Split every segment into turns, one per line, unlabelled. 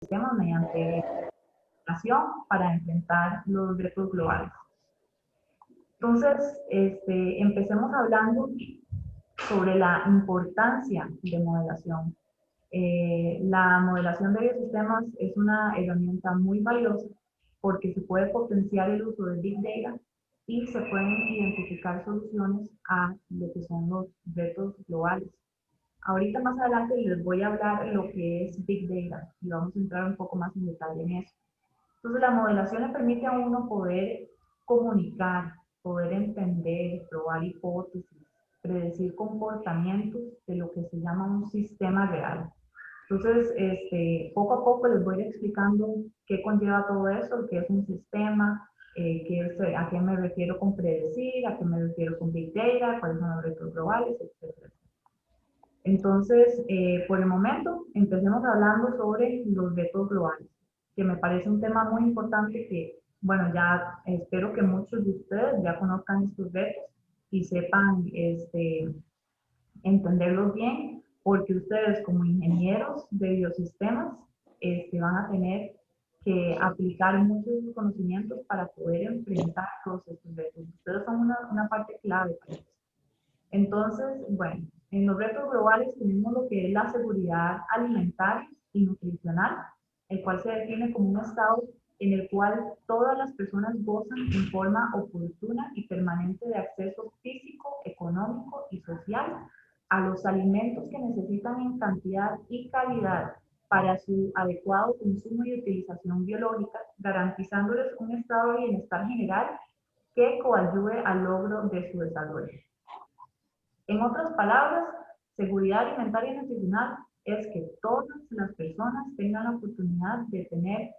sistemas mediante acción para enfrentar los retos globales. Entonces, empecemos hablando sobre la importancia de modelación. La modelación de biosistemas es una herramienta muy valiosa porque se puede potenciar el uso de Big Data y se pueden identificar soluciones a lo que son los retos globales. Ahorita más adelante les voy a hablar de lo que es Big Data y vamos a entrar un poco más en detalle en eso. Entonces la modelación le permite a uno poder comunicar, poder entender, probar hipótesis, predecir comportamientos de lo que se llama un sistema real. Entonces, poco a poco les voy a ir explicando qué conlleva todo eso, qué es un sistema, a qué me refiero con predecir, a qué me refiero con Big Data, cuáles son los retos globales, etc. Entonces, por el momento, empecemos hablando sobre los retos globales, que me parece un tema muy importante que, bueno, ya espero que muchos de ustedes ya conozcan estos retos y sepan entenderlos bien, porque ustedes como ingenieros de biosistemas van a tener que aplicar muchos de sus conocimientos para poder enfrentar todos estos retos. Ustedes son una parte clave para eso. Entonces, bueno, en los retos globales tenemos lo que es la seguridad alimentaria y nutricional, el cual se define como un estado en el cual todas las personas gozan en forma oportuna y permanente de acceso físico, económico y social a los alimentos que necesitan en cantidad y calidad para su adecuado consumo y utilización biológica, garantizándoles un estado de bienestar general que coadyuve al logro de su desarrollo. En otras palabras, seguridad alimentaria y nutricional es que todas las personas tengan la oportunidad de tener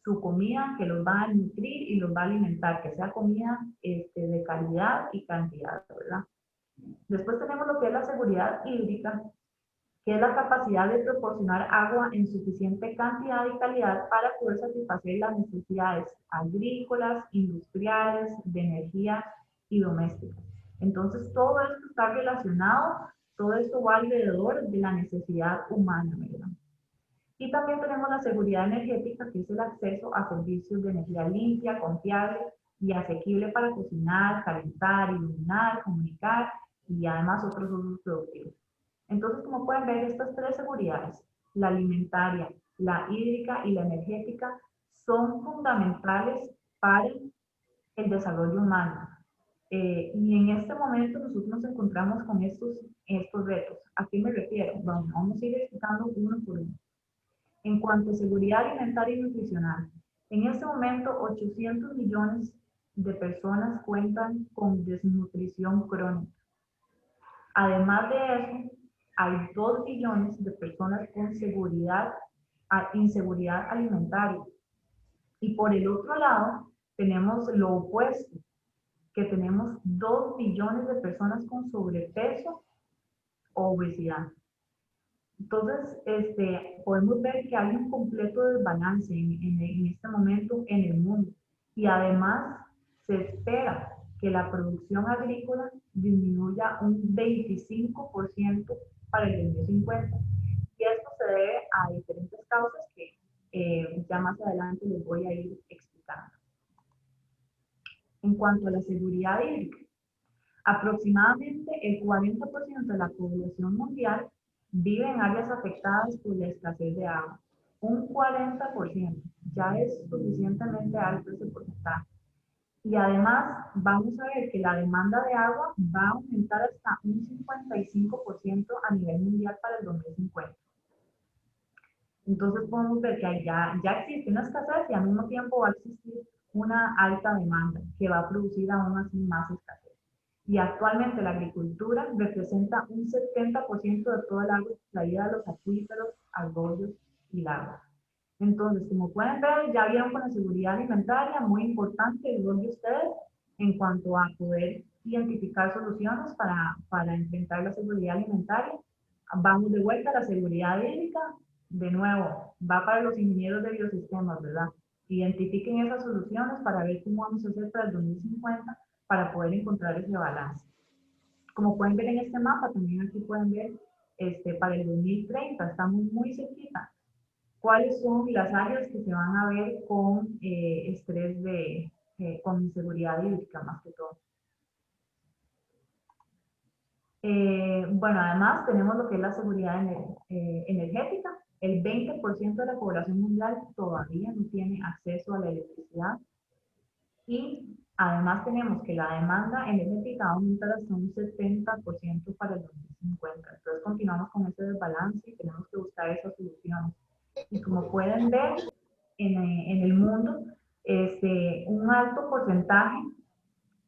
su comida que los va a nutrir y los va a alimentar, que sea comida de calidad y cantidad, ¿verdad? Después tenemos lo que es la seguridad hídrica, que es la capacidad de proporcionar agua en suficiente cantidad y calidad para poder satisfacer las necesidades agrícolas, industriales, de energía y domésticas. Entonces, todo esto está relacionado, todo esto va alrededor de la necesidad humana, ¿verdad? Y también tenemos la seguridad energética, que es el acceso a servicios de energía limpia, confiable y asequible para cocinar, calentar, iluminar, comunicar y además otros usos productivos. Entonces, como pueden ver, estas tres seguridades, la alimentaria, la hídrica y la energética, son fundamentales para el desarrollo humano. Y en este momento nosotros nos encontramos con estos retos. ¿A qué me refiero? Bueno, vamos a ir explicando uno por uno. En cuanto a seguridad alimentaria y nutricional, en este momento 800 millones de personas cuentan con desnutrición crónica. Además de eso, hay 2 billones de personas con inseguridad alimentaria. Y por el otro lado, tenemos lo opuesto, que tenemos 2 billones de personas con sobrepeso o obesidad. Entonces, podemos ver que hay un completo desbalance en este momento en el mundo. Y además, se espera que la producción agrícola disminuya un 25% para el 2050. Y esto se debe a diferentes causas que ya más adelante les voy a ir explicando. En cuanto a la seguridad hídrica, aproximadamente el 40% de la población mundial vive en áreas afectadas por la escasez de agua. Un 40%, ya es suficientemente alto ese porcentaje. Y además vamos a ver que la demanda de agua va a aumentar hasta un 55% a nivel mundial para el 2050. Entonces podemos ver que ya existe una escasez y al mismo tiempo va a existir una alta demanda que va a producir aún así más escasez. Y actualmente la agricultura representa un 70% de todo el agua extraída de los acuíferos, arroyos y lagos. Entonces, como pueden ver, ya vieron con la seguridad alimentaria, muy importante el rol de ustedes en cuanto a poder identificar soluciones para enfrentar la seguridad alimentaria. Vamos de vuelta a la seguridad hídrica. De nuevo, va para los ingenieros de biosistemas, ¿verdad? Identifiquen esas soluciones para ver cómo vamos a hacer para el 2050 para poder encontrar ese balance. Como pueden ver en este mapa, también aquí pueden ver para el 2030, estamos muy cerquita. ¿Cuáles son las áreas que se van a ver con estrés con inseguridad hídrica más que todo? Bueno, además tenemos lo que es la seguridad energética. El 20% de la población mundial todavía no tiene acceso a la electricidad y además tenemos que la demanda energética va a aumentar hasta un 70% para el 2050. Entonces continuamos con ese desbalance y tenemos que buscar esas soluciones. Y como pueden ver en el mundo, un alto porcentaje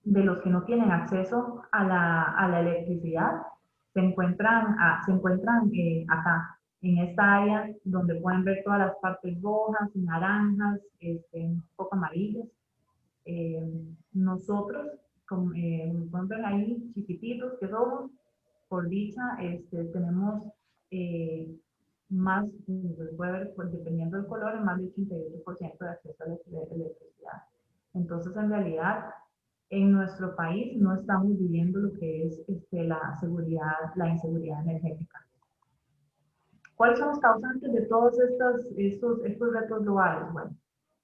de los que no tienen acceso a la electricidad se encuentran acá, en esta área donde pueden ver todas las partes rojas, naranjas, un poco amarillas. Nosotros, como pueden ver ahí, chiquititos que somos, por dicha, tenemos más, puede ver, pues, dependiendo del color, más del 88% de acceso a la electricidad. Entonces, en realidad, en nuestro país no estamos viviendo lo que es la seguridad, la inseguridad energética. ¿Cuáles son los causantes de todos estos retos globales? Bueno,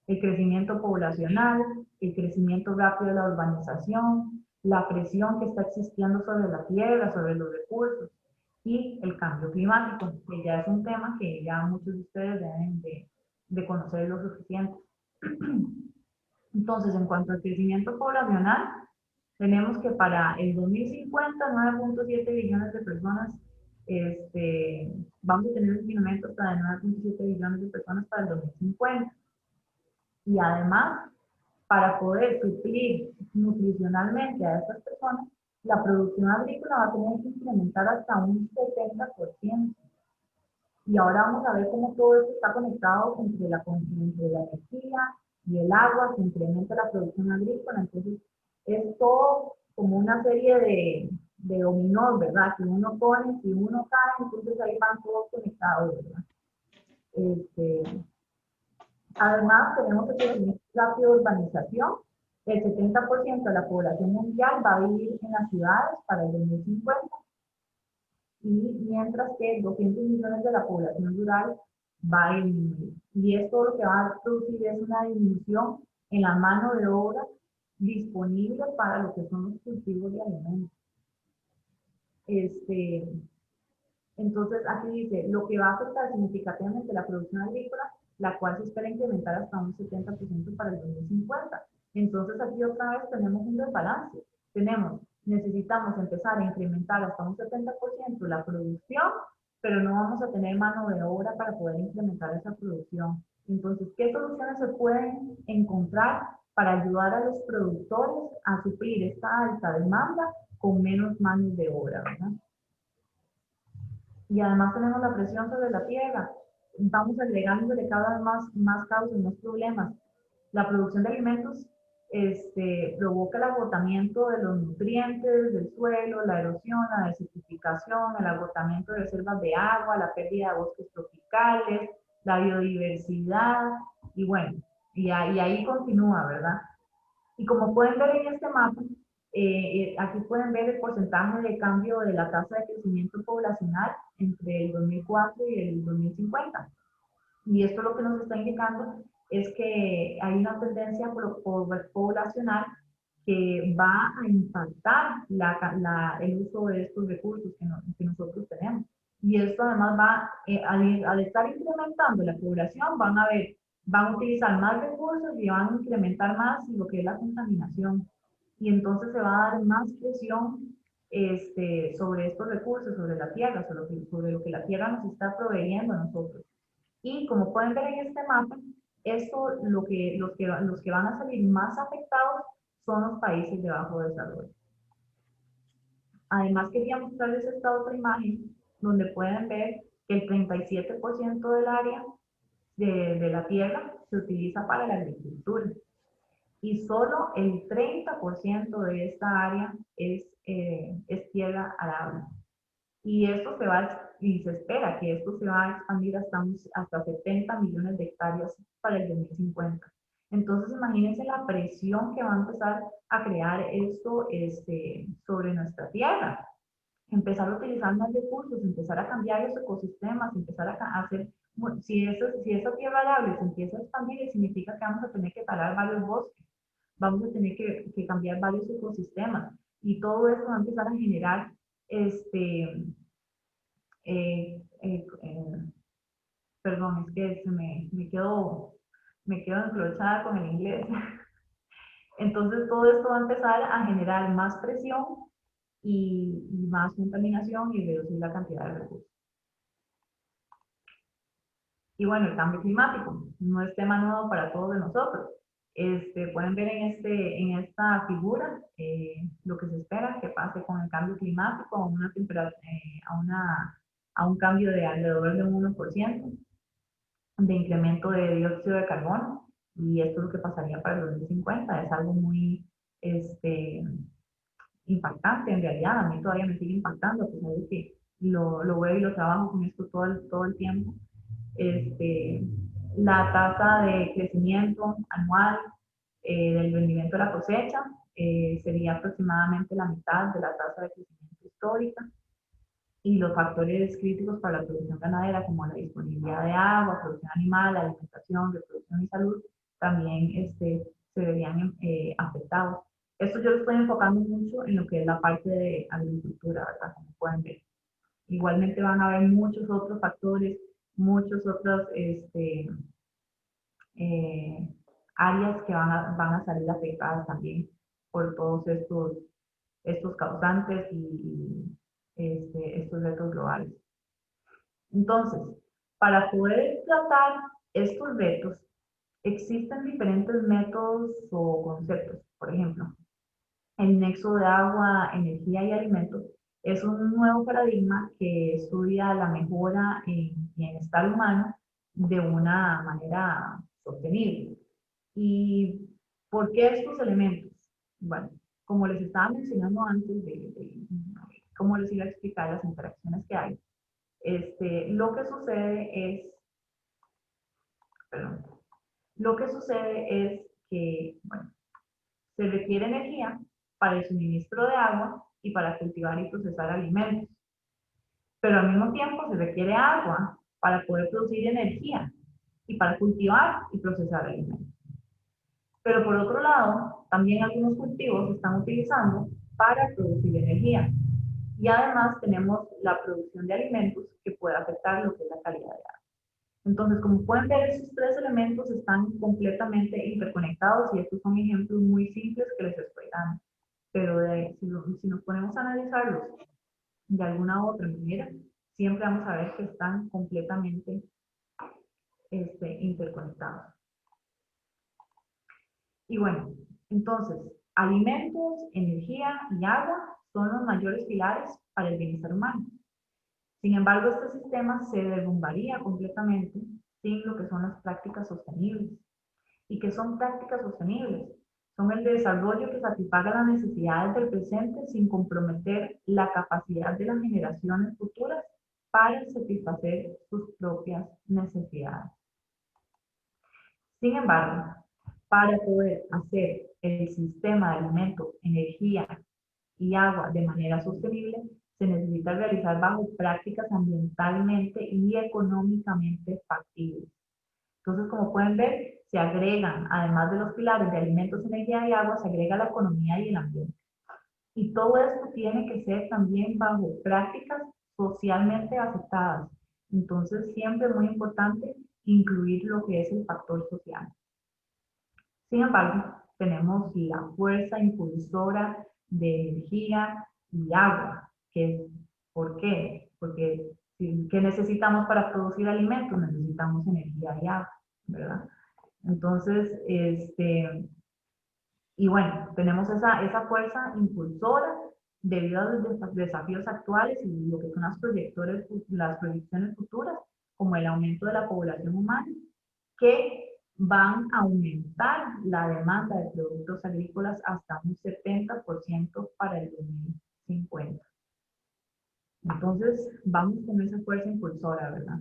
el crecimiento poblacional, el crecimiento rápido de la urbanización, la presión que está existiendo sobre la tierra, sobre los recursos y el cambio climático, que ya es un tema que ya muchos de ustedes deben de conocer lo suficiente. Entonces, en cuanto al crecimiento poblacional, tenemos que para el 2050, 9.7 billones de personas, vamos a tener un incremento hasta de 9.7 billones de personas para el 2050. Y además, para poder suplir nutricionalmente a estas personas, la producción agrícola va a tener que incrementar hasta un 70%. Y ahora vamos a ver cómo todo esto está conectado entre la energía y el agua, que incrementa la producción agrícola. Entonces, es todo como una serie de dominó, ¿verdad? Que uno pone, si uno cae, entonces ahí van todos conectados, ¿verdad? Además, tenemos el crecimiento rápido de urbanización. El 70% de la población mundial va a vivir en las ciudades para el 2050 y mientras que 200 millones de la población rural va a disminuir. Y esto lo que va a producir es una disminución en la mano de obra disponible para lo que son los cultivos de alimentos. Entonces, aquí dice, lo que va a afectar significativamente la producción agrícola, la cual se espera incrementar hasta un 70% para el 2050. Entonces, aquí otra vez tenemos un desbalance. Necesitamos empezar a incrementar hasta un 70% la producción, pero no vamos a tener mano de obra para poder incrementar esa producción. Entonces, ¿qué soluciones se pueden encontrar para ayudar a los productores a suplir esta alta demanda con menos manos de obra, ¿verdad? Y además tenemos la presión sobre la tierra. Vamos agregándole cada vez más causas, más problemas. La producción de alimentos provoca el agotamiento de los nutrientes del suelo, la erosión, la desertificación, el agotamiento de reservas de agua, la pérdida de bosques tropicales, la biodiversidad, y bueno, y ahí continúa, ¿verdad? Y como pueden ver en este mapa, aquí pueden ver el porcentaje de cambio de la tasa de crecimiento poblacional entre el 2004 y el 2050. Y esto lo que nos está indicando es que hay una tendencia poblacional que va a impactar el uso de estos recursos que nosotros tenemos. Y esto además va, al estar incrementando la población, van a utilizar más recursos y van a incrementar más lo que es la contaminación. Y entonces se va a dar más presión sobre estos recursos, sobre la tierra, sobre lo que la tierra nos está proveyendo a nosotros. Y como pueden ver en este mapa, los que van a salir más afectados son los países de bajo desarrollo. Además, quería mostrarles esta otra imagen donde pueden ver que el 37% del área de la tierra se utiliza para la agricultura y solo el 30% de esta área es tierra arable. Y se espera que esto se va a expandir hasta 70 millones de hectáreas para el 2050. Entonces, imagínense la presión que va a empezar a crear esto sobre nuestra tierra. Empezar a utilizar más recursos, empezar a cambiar los ecosistemas, empezar a hacer si esa tierra arable se empieza a expandir, significa que vamos a tener que talar varios bosques, vamos a tener que cambiar varios ecosistemas y todo esto va a empezar a generar este, eh, eh, eh, perdón, es que me quedo enclochada con el inglés. Entonces todo esto va a empezar a generar más presión y más contaminación y reducir la cantidad de recursos. Y bueno, el cambio climático no es tema nuevo para todos de nosotros. Pueden ver en esta figura lo que se espera que pase con el cambio climático a, una temperatura, a un cambio de alrededor de un 1% de incremento de dióxido de carbono. Y esto es lo que pasaría para el 2050. Es algo muy este, impactante en realidad. A mí todavía me sigue impactando, a pesar de que lo veo y lo trabajo con esto todo el tiempo. Este, la tasa de crecimiento anual del rendimiento de la cosecha sería aproximadamente la mitad de la tasa de crecimiento histórica y los factores críticos para la producción ganadera como la disponibilidad de agua, producción animal, alimentación, reproducción y salud también se verían afectados. Esto yo lo estoy enfocando mucho en lo que es la parte de agricultura, ¿verdad? Como pueden ver. Igualmente van a haber muchos otros factores, muchos otros eh, áreas que van a salir afectadas también por todos estos causantes y estos retos globales. Entonces, para poder tratar estos retos, existen diferentes métodos o conceptos. Por ejemplo, el nexo de agua, energía y alimentos es un nuevo paradigma que estudia la mejora en bienestar humano de una manera sostenible. ¿Y por qué estos elementos? Bueno, como les estaba mencionando antes de cómo les iba a explicar las interacciones que hay, lo que sucede es, perdón, lo que sucede es que, bueno, se requiere energía para el suministro de agua y para cultivar y procesar alimentos. Pero al mismo tiempo se requiere agua para poder producir energía y para cultivar y procesar alimentos. Pero por otro lado, también algunos cultivos se están utilizando para producir energía. Y además tenemos la producción de alimentos que puede afectar lo que es la calidad de agua. Entonces, como pueden ver, esos tres elementos están completamente interconectados y estos son ejemplos muy simples que les estoy dando. Pero si nos ponemos a analizarlos de alguna otra manera, siempre vamos a ver que están completamente interconectados. Y bueno, entonces, alimentos, energía y agua son los mayores pilares para el bienestar humano. Sin embargo, este sistema se derrumbaría completamente sin lo que son las prácticas sostenibles. ¿Y qué son prácticas sostenibles? Son el desarrollo que satisfaga las necesidades del presente sin comprometer la capacidad de las generaciones futuras para satisfacer sus propias necesidades. Sin embargo, para poder hacer el sistema de alimentos, energía y agua de manera sostenible, se necesita realizar bajo prácticas ambientalmente y económicamente factibles. Entonces, como pueden ver, se agregan, además de los pilares de alimentos, energía y agua, se agrega la economía y el ambiente. Y todo esto tiene que ser también bajo prácticas socialmente aceptadas. Entonces, siempre es muy importante incluir lo que es el factor social. Sin embargo, tenemos la fuerza impulsora de energía y agua. ¿Por qué? Porque ¿qué necesitamos para producir alimentos? Necesitamos energía y agua, ¿verdad? Entonces, y bueno, tenemos esa fuerza impulsora debido a los desafíos actuales y lo que son las proyecciones futuras, como el aumento de la población humana, que van a aumentar la demanda de productos agrícolas hasta un 70% para el 2050. Entonces, vamos con esa fuerza impulsora, ¿verdad?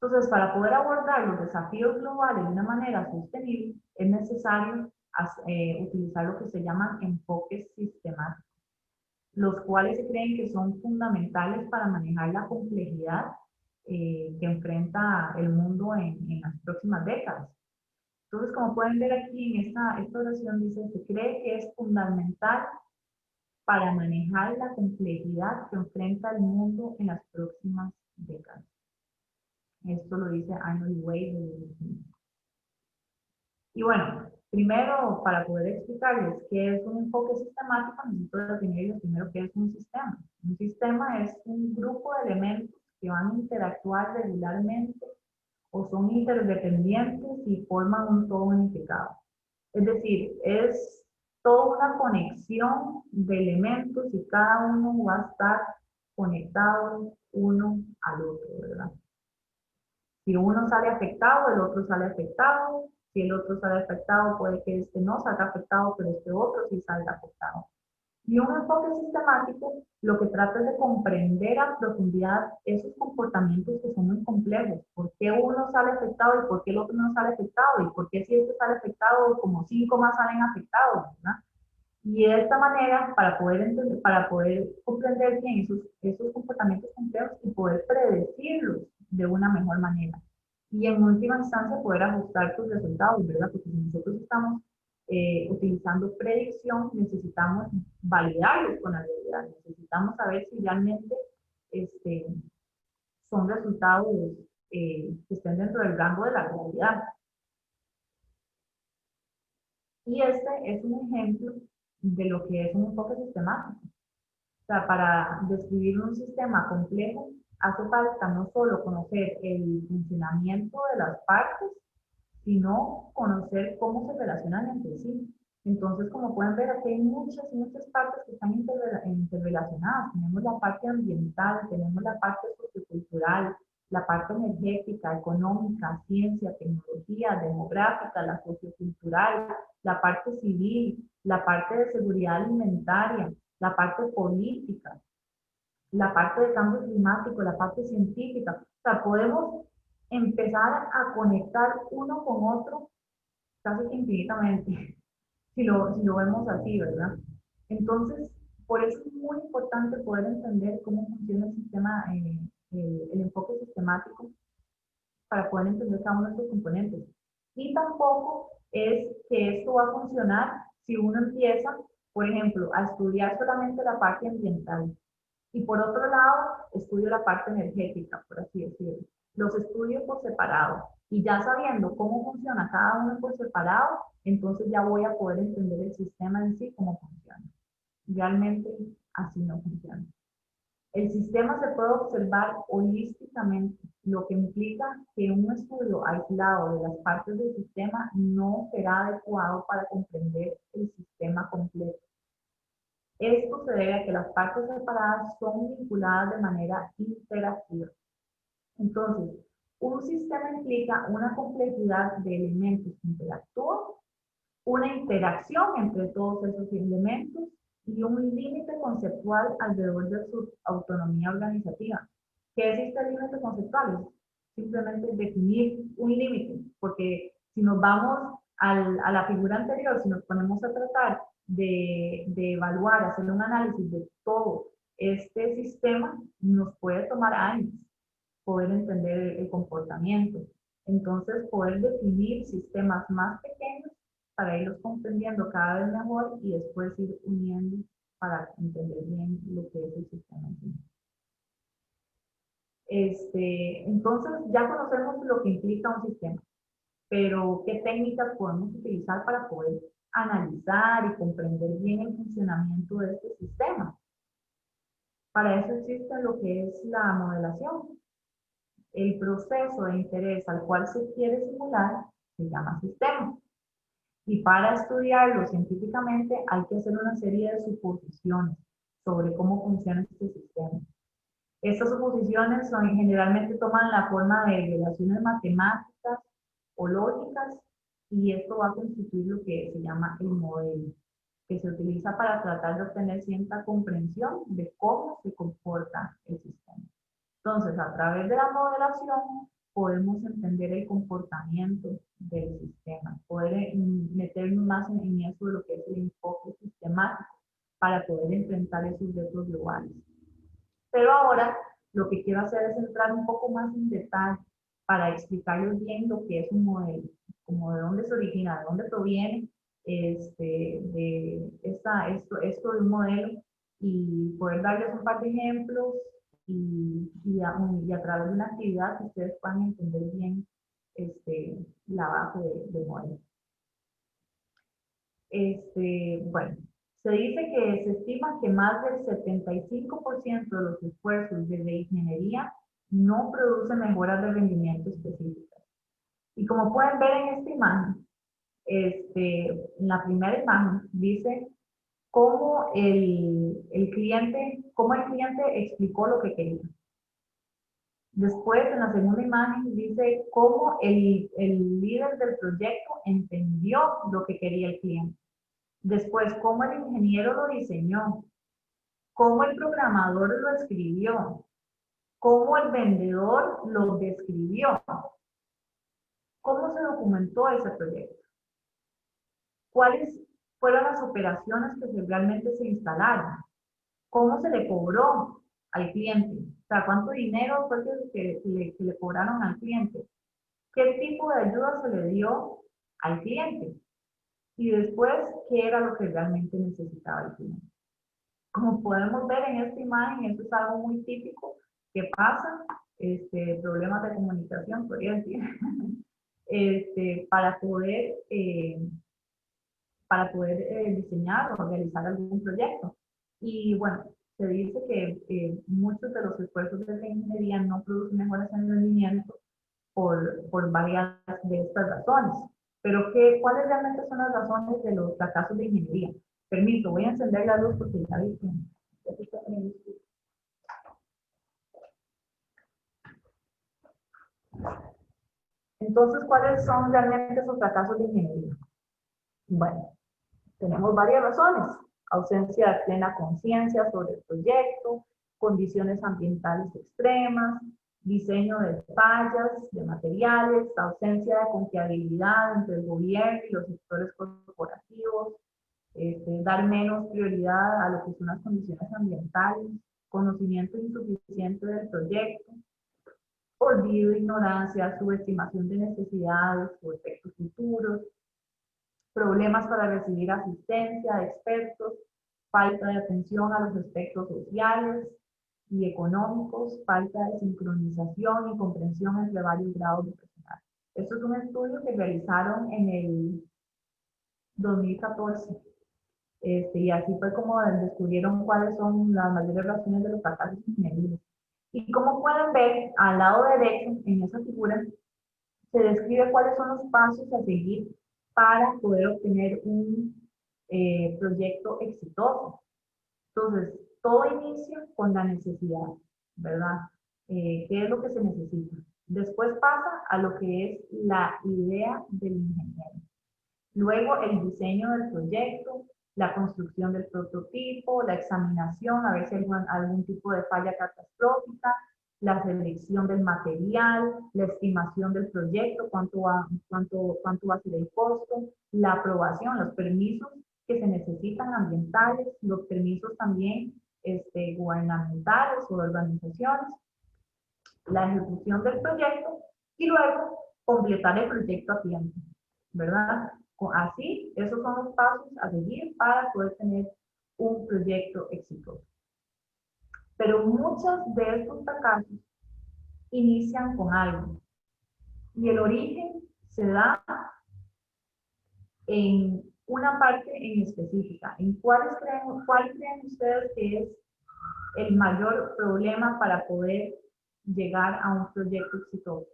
Entonces, para poder abordar los desafíos globales de una manera sostenible, es necesario utilizar lo que se llaman enfoques sistemáticos, los cuales se creen que son fundamentales para manejar la complejidad que enfrenta el mundo en las próximas décadas. Entonces, como pueden ver aquí en esta oración, dice, se cree que es fundamental para manejar la complejidad que enfrenta el mundo en las próximas décadas. Esto lo dice Arnold Wade. Y bueno, primero, para poder explicarles qué es un enfoque sistemático, necesito definirles primero qué es un sistema. Un sistema es un grupo de elementos que van a interactuar regularmente o son interdependientes y forman un todo unificado. Es decir, es toda una conexión de elementos y cada uno va a estar conectado uno al otro, ¿verdad? Si uno sale afectado, el otro sale afectado. Si el otro sale afectado, puede que este no salga afectado, pero este otro sí salga afectado. Y un enfoque sistemático lo que trata es de comprender a profundidad esos comportamientos que son muy complejos. ¿Por qué uno sale afectado y por qué el otro no sale afectado? ¿Y por qué si este sale afectado, como 5 más salen afectados? ¿Verdad? Y de esta manera, para poder, entender, para poder comprender bien esos comportamientos complejos y poder predecirlos de una mejor manera. Y en última instancia, poder ajustar tus resultados, ¿verdad? Porque si nosotros estamos utilizando predicción, necesitamos validarlos con la realidad. Necesitamos saber si realmente este, son resultados que estén dentro del rango de la realidad. Y este es un ejemplo de lo que es un enfoque sistemático. O sea, para describir un sistema complejo, hace falta no solo conocer el funcionamiento de las partes, sino conocer cómo se relacionan entre sí. Entonces, como pueden ver, aquí hay muchas partes que están interrelacionadas. Tenemos la parte ambiental, tenemos la parte sociocultural, la parte energética, económica, ciencia, tecnología, demográfica, la sociocultural, la parte civil, la parte de seguridad alimentaria, la parte política, la parte de cambio climático, la parte científica. O sea, podemos empezar a conectar uno con otro casi que infinitamente, si lo vemos así, ¿verdad? Entonces, por eso es muy importante poder entender cómo funciona el sistema, el enfoque sistemático, para poder entender cada uno de estos componentes. Y tampoco es que esto va a funcionar si uno empieza, por ejemplo, a estudiar solamente la parte ambiental y por otro lado estudio la parte energética, por así decirlo. Los estudio por separado y ya sabiendo cómo funciona cada uno por separado, entonces ya voy a poder entender el sistema en sí, cómo funciona. Realmente así no funciona. El sistema se puede observar holísticamente, lo que implica que un estudio aislado de las partes del sistema no será adecuado para comprender el sistema completo. Esto se debe a que las partes separadas son vinculadas de manera interactiva. Entonces, un sistema implica una complejidad de elementos que interactúan, una interacción entre todos esos elementos y un límite conceptual alrededor de su autonomía organizativa. ¿Qué es este límite conceptual? Simplemente definir un límite, porque si nos vamos a la figura anterior, si nos ponemos a tratar de evaluar, hacer un análisis de todo este sistema, nos puede tomar años poder entender el comportamiento. Entonces, poder definir sistemas más pequeños para irlos comprendiendo cada vez mejor y después ir uniendo para entender bien lo que es el sistema. Entonces, ya conocemos lo que implica un sistema, pero ¿qué técnicas podemos utilizar para poder analizar y comprender bien el funcionamiento de este sistema? Para eso existe lo que es la modelación. El proceso de interés al cual se quiere simular se llama sistema. Y para estudiarlo científicamente hay que hacer una serie de suposiciones sobre cómo funciona este sistema. Estas suposiciones generalmente toman la forma de relaciones matemáticas o lógicas y esto va a constituir lo que se llama el modelo, que se utiliza para tratar de obtener cierta comprensión de cómo se comporta el sistema. Entonces, a través de la modelación podemos entender el comportamiento del sistema, poder meternos más en eso de lo que es el enfoque sistemático para poder enfrentar esos retos globales. Pero ahora lo que quiero hacer es entrar un poco más en detalle para explicarles bien lo que es un modelo, como de dónde se origina, de dónde proviene esto de un modelo y poder darles un par de ejemplos y a través de una actividad que ustedes puedan entender bien la base del modelo. Bueno, se dice que se estima que más del 75% de los esfuerzos de ingeniería no producen mejoras de rendimiento específicas. Y como pueden ver en esta imagen, en la primera imagen dice cómo el cliente explicó lo que quería. Después, en la segunda imagen, dice cómo el líder del proyecto entendió lo que quería el cliente. Después, cómo el ingeniero lo diseñó, cómo el programador lo escribió, cómo el vendedor lo describió, cómo se documentó ese proyecto, cuáles fueron las operaciones que realmente se instalaron, cómo se le cobró al cliente, o sea, cuánto dinero fue que le cobraron al cliente, qué tipo de ayuda se le dio al cliente y después qué era lo que realmente necesitaba el cliente. Como podemos ver en esta imagen, esto es algo muy típico que pasa, problemas de comunicación, podría decir, para poder diseñar o realizar algún proyecto. Y bueno, se dice que muchos de los esfuerzos de la ingeniería no producen mejoras en el rendimiento por varias de estas razones. Pero ¿cuáles realmente son las razones de los fracasos de ingeniería? Permiso, voy a encender la luz porque ya vi que ya se está poniendo oscuro. Entonces, ¿cuáles son realmente esos fracasos de ingeniería? Bueno, tenemos varias razones. Ausencia de plena conciencia sobre el proyecto, condiciones ambientales extremas, diseño de fallas de materiales, ausencia de confiabilidad entre el gobierno y los sectores corporativos, dar menos prioridad a lo que son las condiciones ambientales, conocimiento insuficiente del proyecto, olvido, ignorancia, subestimación de necesidades o efectos futuros, problemas para recibir asistencia de expertos, falta de atención a los aspectos sociales y económicos, falta de sincronización y comprensión entre varios grados de personal. Esto es un estudio que realizaron en el 2014. Y así fue como descubrieron cuáles son las mayores razones de los fracasos ingenieros. Y como pueden ver, al lado derecho, en esa figura, se describe cuáles son los pasos a seguir para poder obtener un proyecto exitoso. Entonces, todo inicia con la necesidad, ¿verdad? ¿Qué es lo que se necesita? Después pasa a lo que es la idea del ingeniero. Luego el diseño del proyecto, la construcción del prototipo, la examinación, a ver si hay algún tipo de falla catastrófica, la selección del material, la estimación del proyecto, cuánto va a ser el costo, la aprobación, los permisos que se necesitan ambientales, los permisos también gubernamentales o de organizaciones, la ejecución del proyecto y luego completar el proyecto a tiempo, ¿verdad? Así, esos son los pasos a seguir para poder tener un proyecto exitoso. Pero muchos de estos fracasos inician con algo y el origen se da en una parte en específica. ¿En cuál creen ustedes que es el mayor problema para poder llegar a un proyecto exitoso?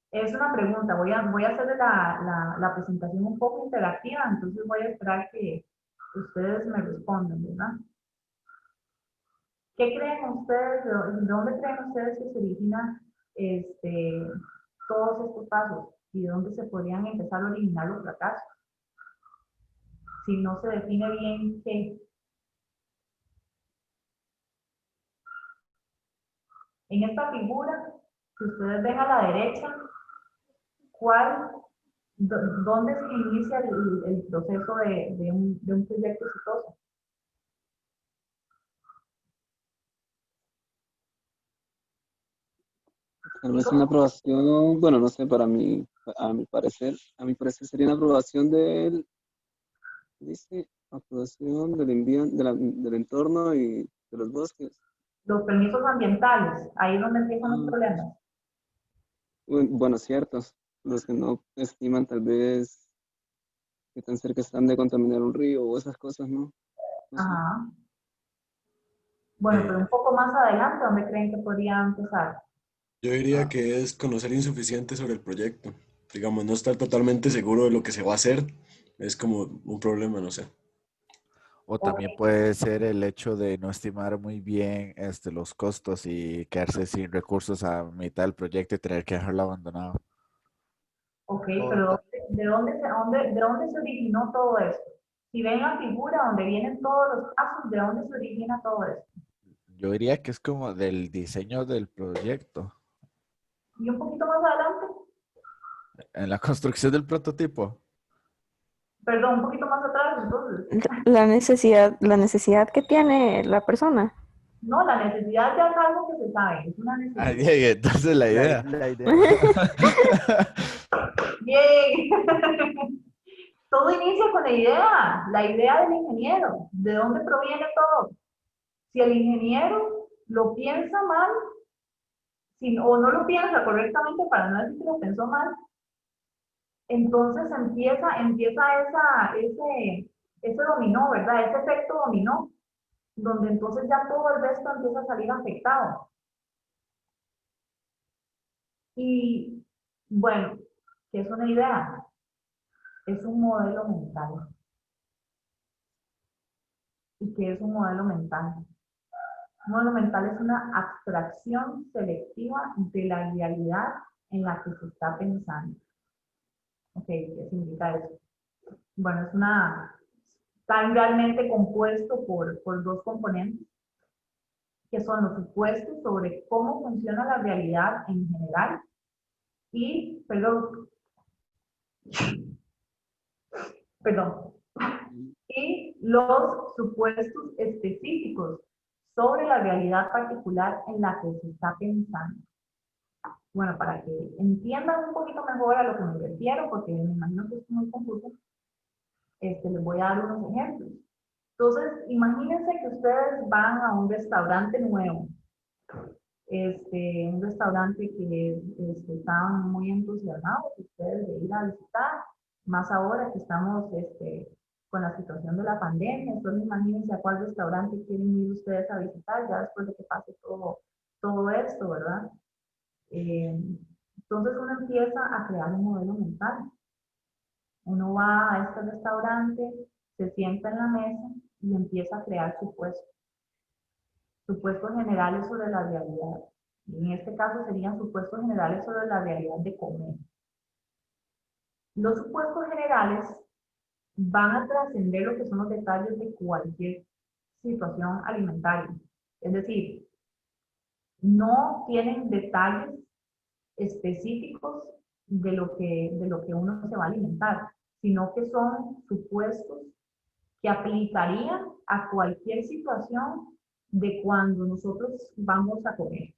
Es una pregunta, voy a hacer la presentación un poco interactiva, entonces voy a esperar que ustedes me respondan, ¿verdad? ¿Qué creen ustedes, de dónde creen ustedes que se originan todos estos pasos y de dónde se podrían empezar a originar los fracasos? Si no se define bien qué. En esta figura que ustedes ven a la derecha, ¿dónde se inicia el proceso de un proyecto exitoso?
Tal vez una aprobación, bueno, no sé, a mi parecer sería una aprobación dice, aprobación del entorno y de los bosques.
Los permisos ambientales, ahí es donde empiezan los
Ah,
problemas.
bueno, ciertos, los que no estiman tal vez qué tan cerca están de contaminar un río o esas cosas, ¿no? No sé.
Ajá. Bueno, pero un
Eh,
poco más adelante, ¿dónde creen que podría empezar?
yo diría que es conocer insuficiente sobre el proyecto. Digamos, no estar totalmente seguro de lo que se va a hacer es como un problema, no sé.
O
Ok,
también puede ser el hecho de no estimar muy bien los costos y quedarse sin recursos a mitad del proyecto y tener que dejarlo abandonado.
ok,
O
pero
ta-
¿de dónde se originó todo esto? Si ven la figura donde vienen todos los pasos, ¿de dónde se origina todo esto?
yo diría que es como del diseño del proyecto,
Y un poquito más adelante,
en la construcción del prototipo.
perdón, un poquito más atrás, entonces.
La necesidad que tiene la persona.
No, la necesidad ya es algo que se sabe, es una
Ah,
necesidad.
bien, entonces la idea.
La idea.
Bien. Todo inicia con la idea del ingeniero. ¿De dónde proviene todo? Si el ingeniero lo piensa mal, si, o no lo piensa correctamente, para no decir que lo pensó mal, entonces empieza ese dominó, ¿verdad? Ese efecto dominó, donde entonces ya todo el resto empieza a salir afectado. Y bueno, ¿qué es una idea? Es un modelo mental. ¿Y qué es un modelo mental? Un modelo mental es una abstracción selectiva de la realidad en la que se está pensando. Ok, ¿qué significa eso? Bueno, está realmente compuesto por dos componentes, que son los supuestos sobre cómo funciona la realidad en general y, perdón, y los supuestos específicos sobre la realidad particular en la que se está pensando. Bueno, para que entiendan un poquito mejor a lo que me refiero, porque me imagino que es muy confuso, les voy a dar unos ejemplos. Entonces, imagínense que ustedes van a un restaurante nuevo, un restaurante que estaban muy entusiasmados ustedes de ir a visitar, más ahora que estamos con la situación de la pandemia. Solo imagínense a cuál restaurante quieren ir ustedes a visitar ya después de que pase todo esto, ¿verdad? Eh, entonces uno empieza a crear un modelo mental. Uno va a este restaurante, se sienta en la mesa y empieza a crear supuestos generales sobre la realidad. Y en este caso serían supuestos generales sobre la realidad de comer. Los supuestos generales van a trascender lo que son los detalles de cualquier situación alimentaria. Es decir, no tienen detalles específicos de lo que uno se va a alimentar, sino que son supuestos que aplicarían a cualquier situación de cuando nosotros vamos a comer,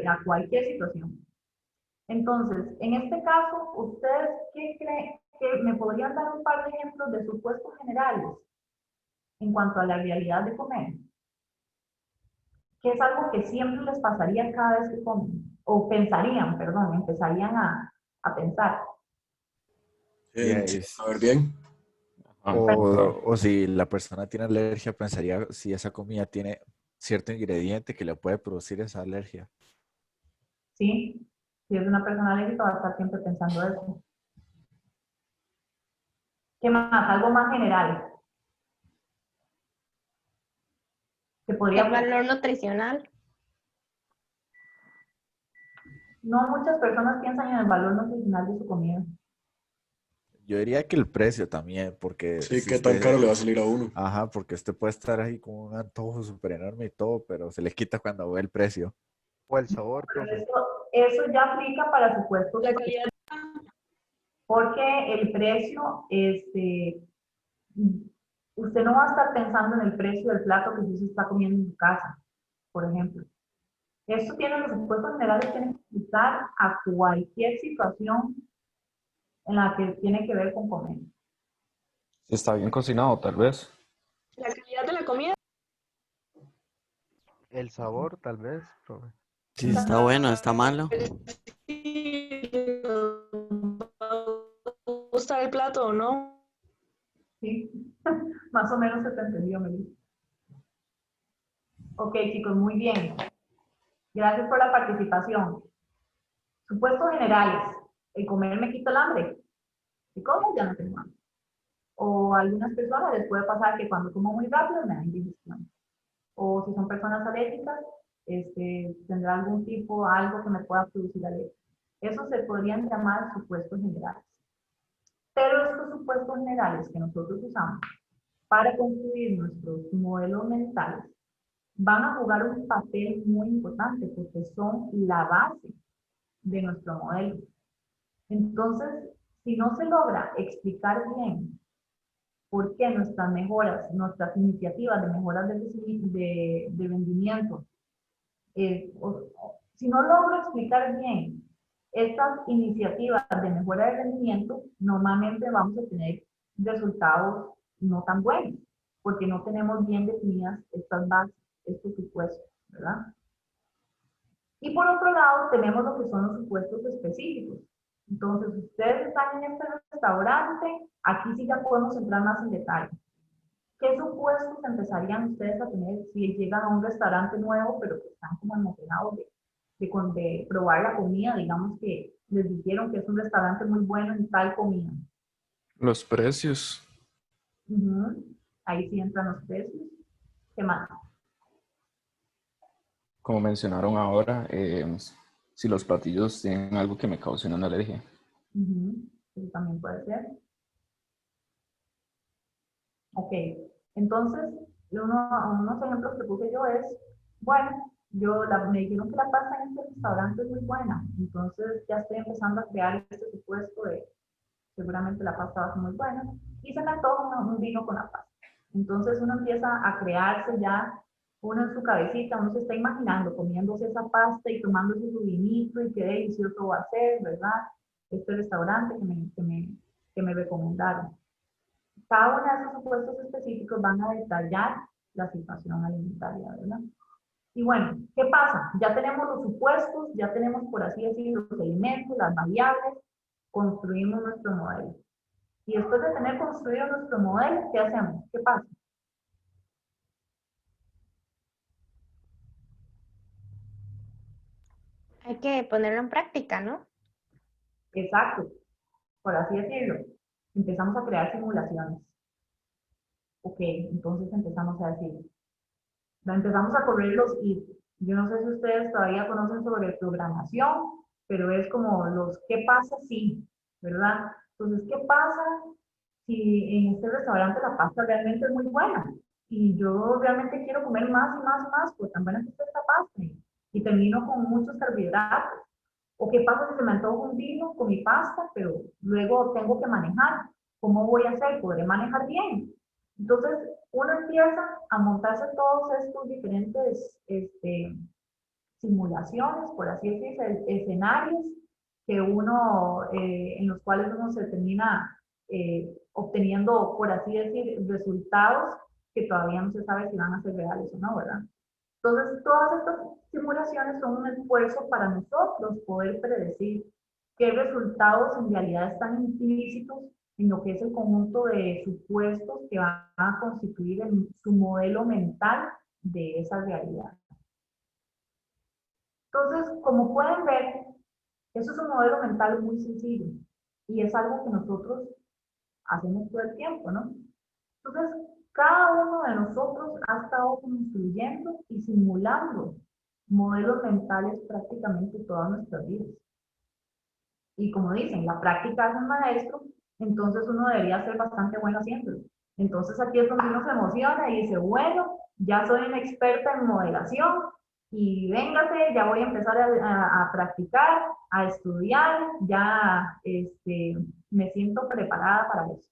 a cualquier situación. Entonces, en este caso, ¿ustedes qué creen? Que me podrían dar un par de ejemplos de supuestos generales en cuanto a la realidad de comer, que es algo que siempre les pasaría cada vez que comen, o pensarían, perdón, empezarían a pensar.
Sí,
Yes.
a ver bien.
O si la persona tiene alergia, pensaría si esa comida tiene cierto ingrediente que le puede producir esa alergia.
¿Sí? Si es una persona alérgica, va a estar siempre pensando eso. ¿Qué más? Algo más general. Que
El
podría,
valor nutricional.
no muchas personas piensan en el valor nutricional de su comida.
Yo diría que el precio también, porque
Sí,
si
qué tan caro
usted,
le va a salir a uno.
ajá, porque usted puede estar ahí con un antojo súper enorme y todo, pero se le quita cuando ve el precio.
O el sabor,
Pero
profe.
eso ya aplica para supuestos,
La calidad.
porque el precio, usted no va a estar pensando en el precio del plato que usted se está comiendo en su casa, por ejemplo. Esto tiene los supuestos generales, tienen que aplicar a cualquier situación en la que tiene que ver con comer.
Si está bien cocinado, tal vez.
La calidad de la comida.
El sabor, tal vez, profe.
Si está bueno, está malo.
Si va a gustar el plato o no.
¿Sí? Más o menos se te entendió, Melissa. Ok, chicos, muy bien. Gracias por la participación. Supuestos generales. El comer me quita el hambre. Si como, ya no tengo hambre. O a algunas personas les puede pasar que cuando como muy rápido me da indigestión. O si son personas alérgicas, tendrá algún tipo, algo que me pueda producir alergia. Eso se podrían llamar supuestos generales. Pero estos supuestos generales que nosotros usamos para construir nuestros modelos mentales van a jugar un papel muy importante porque son la base de nuestro modelo. Entonces, si no se logra explicar bien por qué nuestras mejoras, nuestras iniciativas de mejoras de rendimiento, si no logro explicar bien estas iniciativas de mejora de rendimiento, normalmente vamos a tener resultados no tan buenos, porque no tenemos bien definidas estas bases, estos supuestos, ¿verdad? Y por otro lado, tenemos lo que son los supuestos específicos. Entonces, ustedes están en este restaurante, aquí sí ya podemos entrar más en detalle. ¿Qué supuestos empezarían ustedes a tener si llegan a un restaurante nuevo, pero que están como emocionados de probar la comida? Digamos que les dijeron que es un restaurante muy bueno en tal comida.
Los precios.
Ahí sí entran los precios. ¿Qué más?
Como mencionaron ahora, si los platillos tienen algo que me cause una alergia.
Eso también puede ser. Ok, entonces, unos ejemplos que puse yo es, bueno, me dijeron que la pasta en este restaurante es muy buena, entonces ya estoy empezando a crear este supuesto de seguramente la pasta va a ser muy buena, y se me antoja un vino con la pasta. Entonces uno empieza a crearse ya, uno en su cabecita, uno se está imaginando comiéndose esa pasta y tomándose su vinito y qué delicioso va a ser, ¿verdad? Este restaurante que me recomendaron. Cada uno de esos supuestos específicos van a detallar la situación alimentaria, ¿verdad? Y bueno, ¿qué pasa? Ya tenemos los supuestos, ya tenemos, por así decirlo, los elementos, las variables, construimos nuestro modelo. Y después de tener construido nuestro modelo, ¿qué hacemos? ¿Qué pasa?
Hay que ponerlo en práctica, ¿no?
Exacto, por así decirlo. Empezamos a crear simulaciones. Ok, entonces empezamos a decir, empezamos a correr los if. Yo no sé si ustedes todavía conocen sobre programación, pero es como los qué pasa si, ¿verdad? Entonces, ¿qué pasa si en este restaurante la pasta realmente es muy buena? Y yo realmente quiero comer más y más y más, pues tan buena que está esta pasta. Y termino con muchos carbohidratos. ¿O qué pasa si se me antoja un vino con mi pasta, pero luego tengo que manejar? ¿Cómo voy a hacer? ¿Podré manejar bien? Entonces, uno empieza a montarse todos estos diferentes simulaciones, por así decirlo, escenarios que en los cuales uno se termina obteniendo, por así decir, resultados que todavía no se sabe si van a ser reales o no, ¿verdad? Entonces, todas estas simulaciones son un esfuerzo para nosotros poder predecir qué resultados en realidad están implícitos en lo que es el conjunto de supuestos que van a constituir su modelo mental de esa realidad. Entonces, como pueden ver, eso es un modelo mental muy sencillo y es algo que nosotros hacemos todo el tiempo, ¿no? Entonces, cada uno de nosotros ha estado construyendo y simulando modelos mentales prácticamente todas nuestras vidas. Y como dicen, la práctica es un maestro, entonces uno debería ser bastante bueno haciéndolo. Entonces aquí es donde uno se emociona y dice, bueno, ya soy una experta en modelación y véngase, ya voy a empezar a practicar, a estudiar, ya me siento preparada para eso.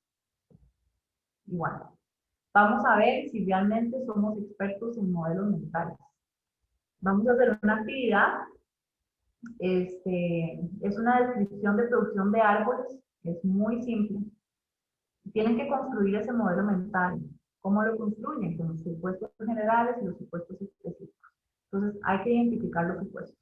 Y bueno, vamos a ver si realmente somos expertos en modelos mentales. Vamos a hacer una actividad. Es una descripción de producción de árboles. Es muy simple. Tienen que construir ese modelo mental. ¿Cómo lo construyen? Con los supuestos generales y los supuestos específicos. Entonces, hay que identificar los supuestos.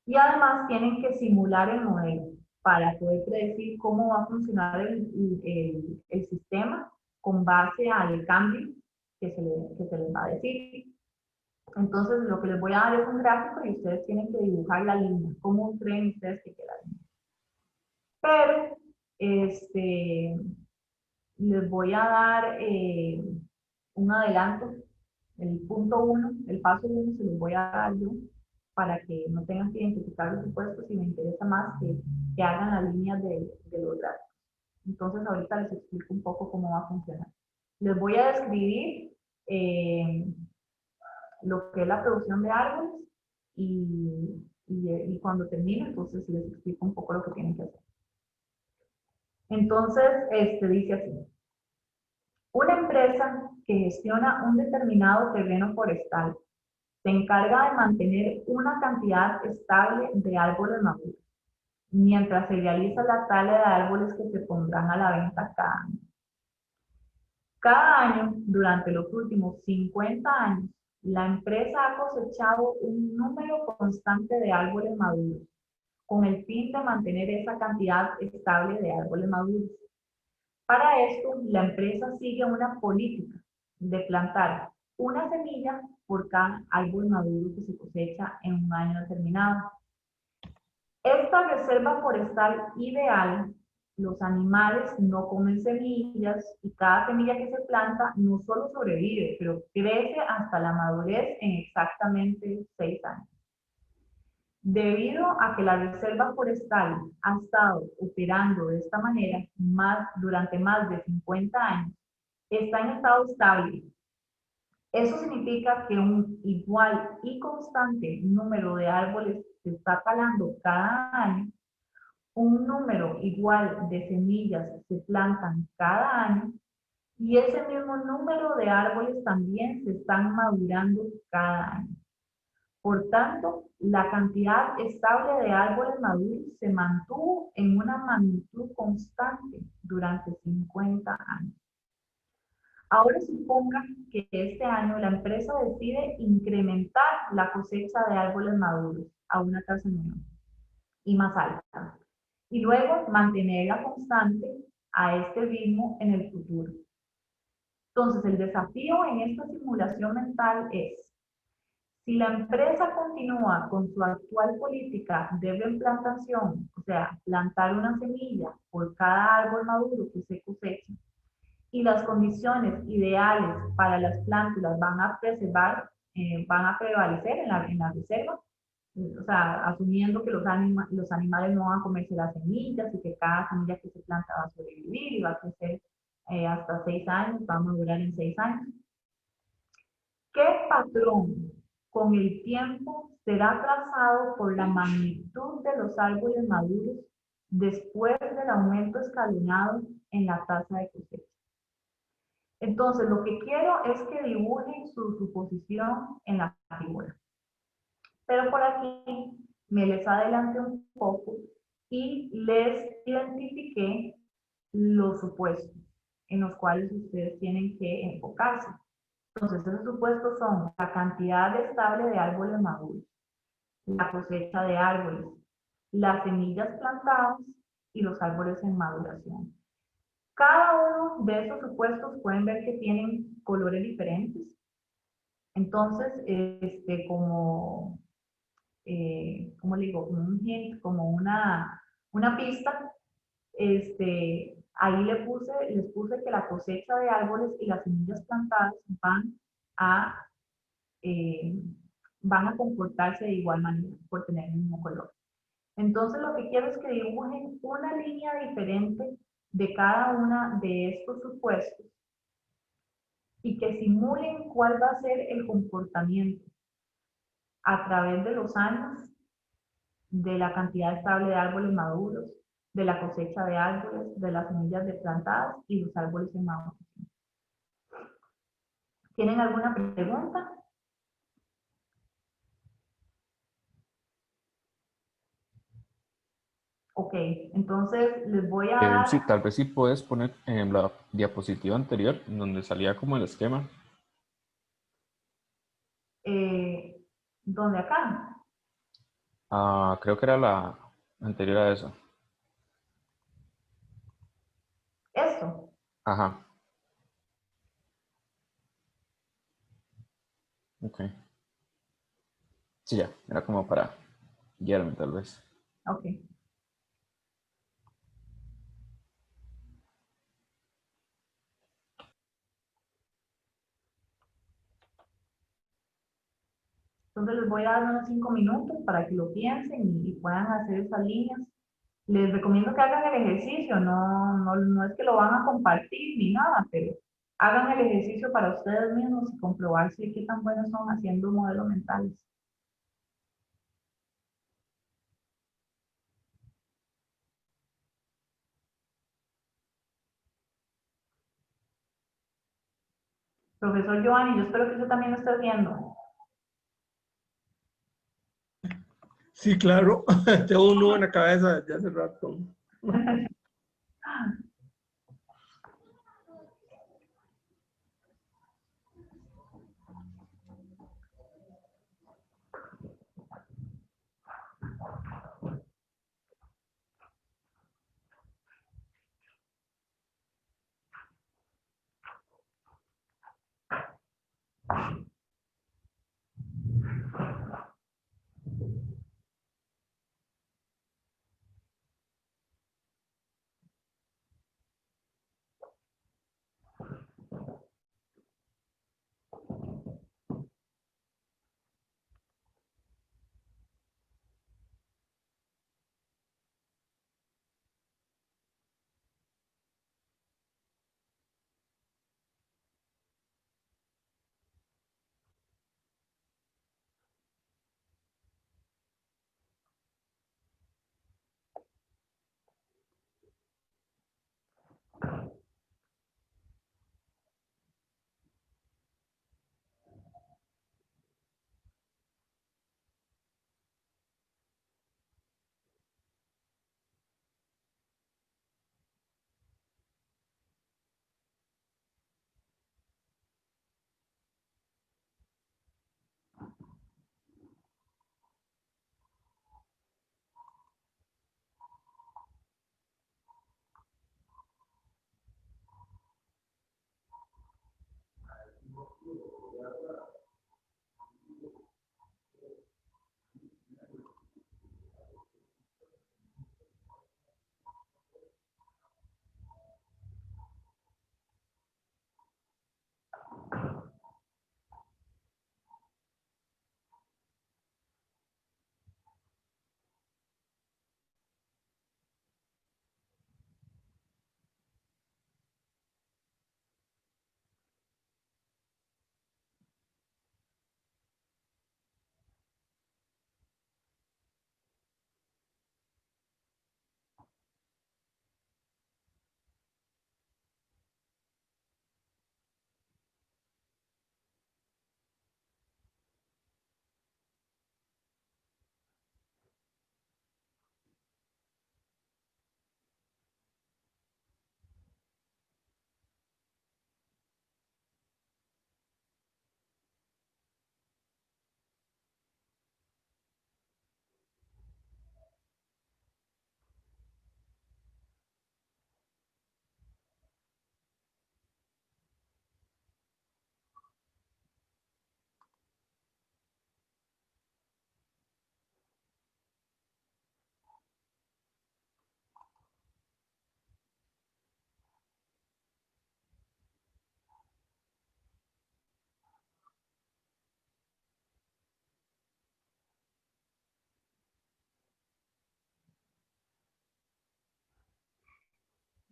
Y además tienen que simular el modelo para poder predecir cómo va a funcionar el sistema con base al cambio que se les va a decir. Entonces, lo que les voy a dar es un gráfico y ustedes tienen que dibujar la línea. ¿Cómo creen ustedes que queda la línea? Pero, les voy a dar un adelanto. El punto 1, el paso 1 se los voy a dar yo para que no tengan que identificar los supuestos y me interesa más que hagan las líneas de los gráficos. Entonces, ahorita les explico un poco cómo va a funcionar. Les voy a describir lo que es la producción de árboles y cuando termine, entonces les explico un poco lo que tienen que hacer. Entonces, dice así. Una empresa que gestiona un determinado terreno forestal se encarga de mantener una cantidad estable de árboles maduros, mientras se realiza la tala de árboles que se pondrán a la venta cada año. Cada año, durante los últimos 50 años, la empresa ha cosechado un número constante de árboles maduros, con el fin de mantener esa cantidad estable de árboles maduros. Para esto, la empresa sigue una política de plantar una semilla por cada árbol maduro que se cosecha en un año determinado. Esta reserva forestal ideal, los animales no comen semillas y cada semilla que se planta no solo sobrevive, pero crece hasta la madurez en exactamente 6 años. Debido a que la reserva forestal ha estado operando de esta manera durante más de 50 años, está en estado estable. Eso significa que un igual y constante número de árboles se está talando cada año, un número igual de semillas se plantan cada año y ese mismo número de árboles también se están madurando cada año. Por tanto, la cantidad estable de árboles maduros se mantuvo en una magnitud constante durante 50 años. Ahora suponga que este año la empresa decide incrementar la cosecha de árboles maduros a una tasa menor y más alta, y luego mantenerla constante a este ritmo en el futuro. Entonces, el desafío en esta simulación mental es: si la empresa continúa con su actual política de reimplantación, o sea, plantar una semilla por cada árbol maduro que se cosecha, y las condiciones ideales para las plántulas van a prevalecer en la reserva, o sea, asumiendo que los animales no van a comerse las semillas y que cada semilla que se planta va a sobrevivir y va a crecer hasta 6 años, va a madurar en 6 años. ¿Qué patrón con el tiempo será trazado por la magnitud de los árboles maduros después del aumento escalonado en la tasa de cosecha? Entonces, lo que quiero es que dibujen su suposición en la figura. Pero por aquí me les adelanté un poco y les identifiqué los supuestos en los cuales ustedes tienen que enfocarse. Entonces, esos supuestos son la cantidad estable de árboles maduros, la cosecha de árboles, las semillas plantadas y los árboles en maduración. Cada uno de esos supuestos pueden ver que tienen colores diferentes. Entonces, como le digo, como un hint, como una pista, ahí les puse que la cosecha de árboles y las semillas plantadas van a comportarse de igual manera por tener el mismo color. Entonces, lo que quiero es que dibujen una línea diferente de cada una de estos supuestos y que simulen cuál va a ser el comportamiento a través de los años de la cantidad estable de árboles maduros, de la cosecha de árboles, de las semillas de plantadas y los árboles en maduración. ¿Tienen alguna pregunta? Ok, entonces les voy a dar,
Sí, tal vez sí puedes poner en la diapositiva anterior, en donde salía como el esquema.
¿dónde acá?
Creo que era la anterior a esa.
Esto.
Ajá, ok. Sí, ya, era como para guiarme tal vez.
Ok. Entonces les voy a dar unos 5 minutos para que lo piensen y puedan hacer esas líneas. Les recomiendo que hagan el ejercicio, no es que lo van a compartir ni nada, pero hagan el ejercicio para ustedes mismos y comprobar si qué tan buenos son haciendo modelos mentales. Profesor Giovanni, yo espero que usted también lo esté haciendo.
Sí, claro. Tengo un nudo en la cabeza ya hace rato.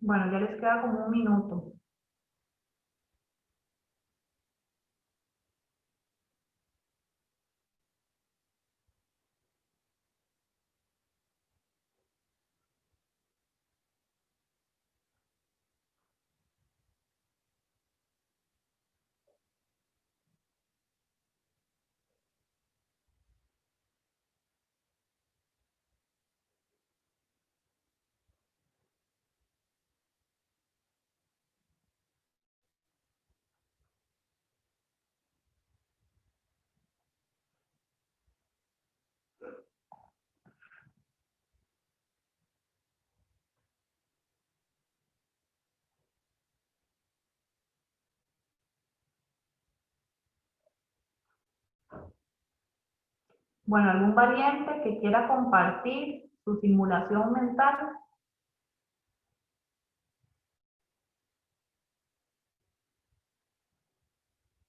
Bueno, ya les queda como un minuto. Bueno, ¿algún valiente que quiera compartir su simulación mental?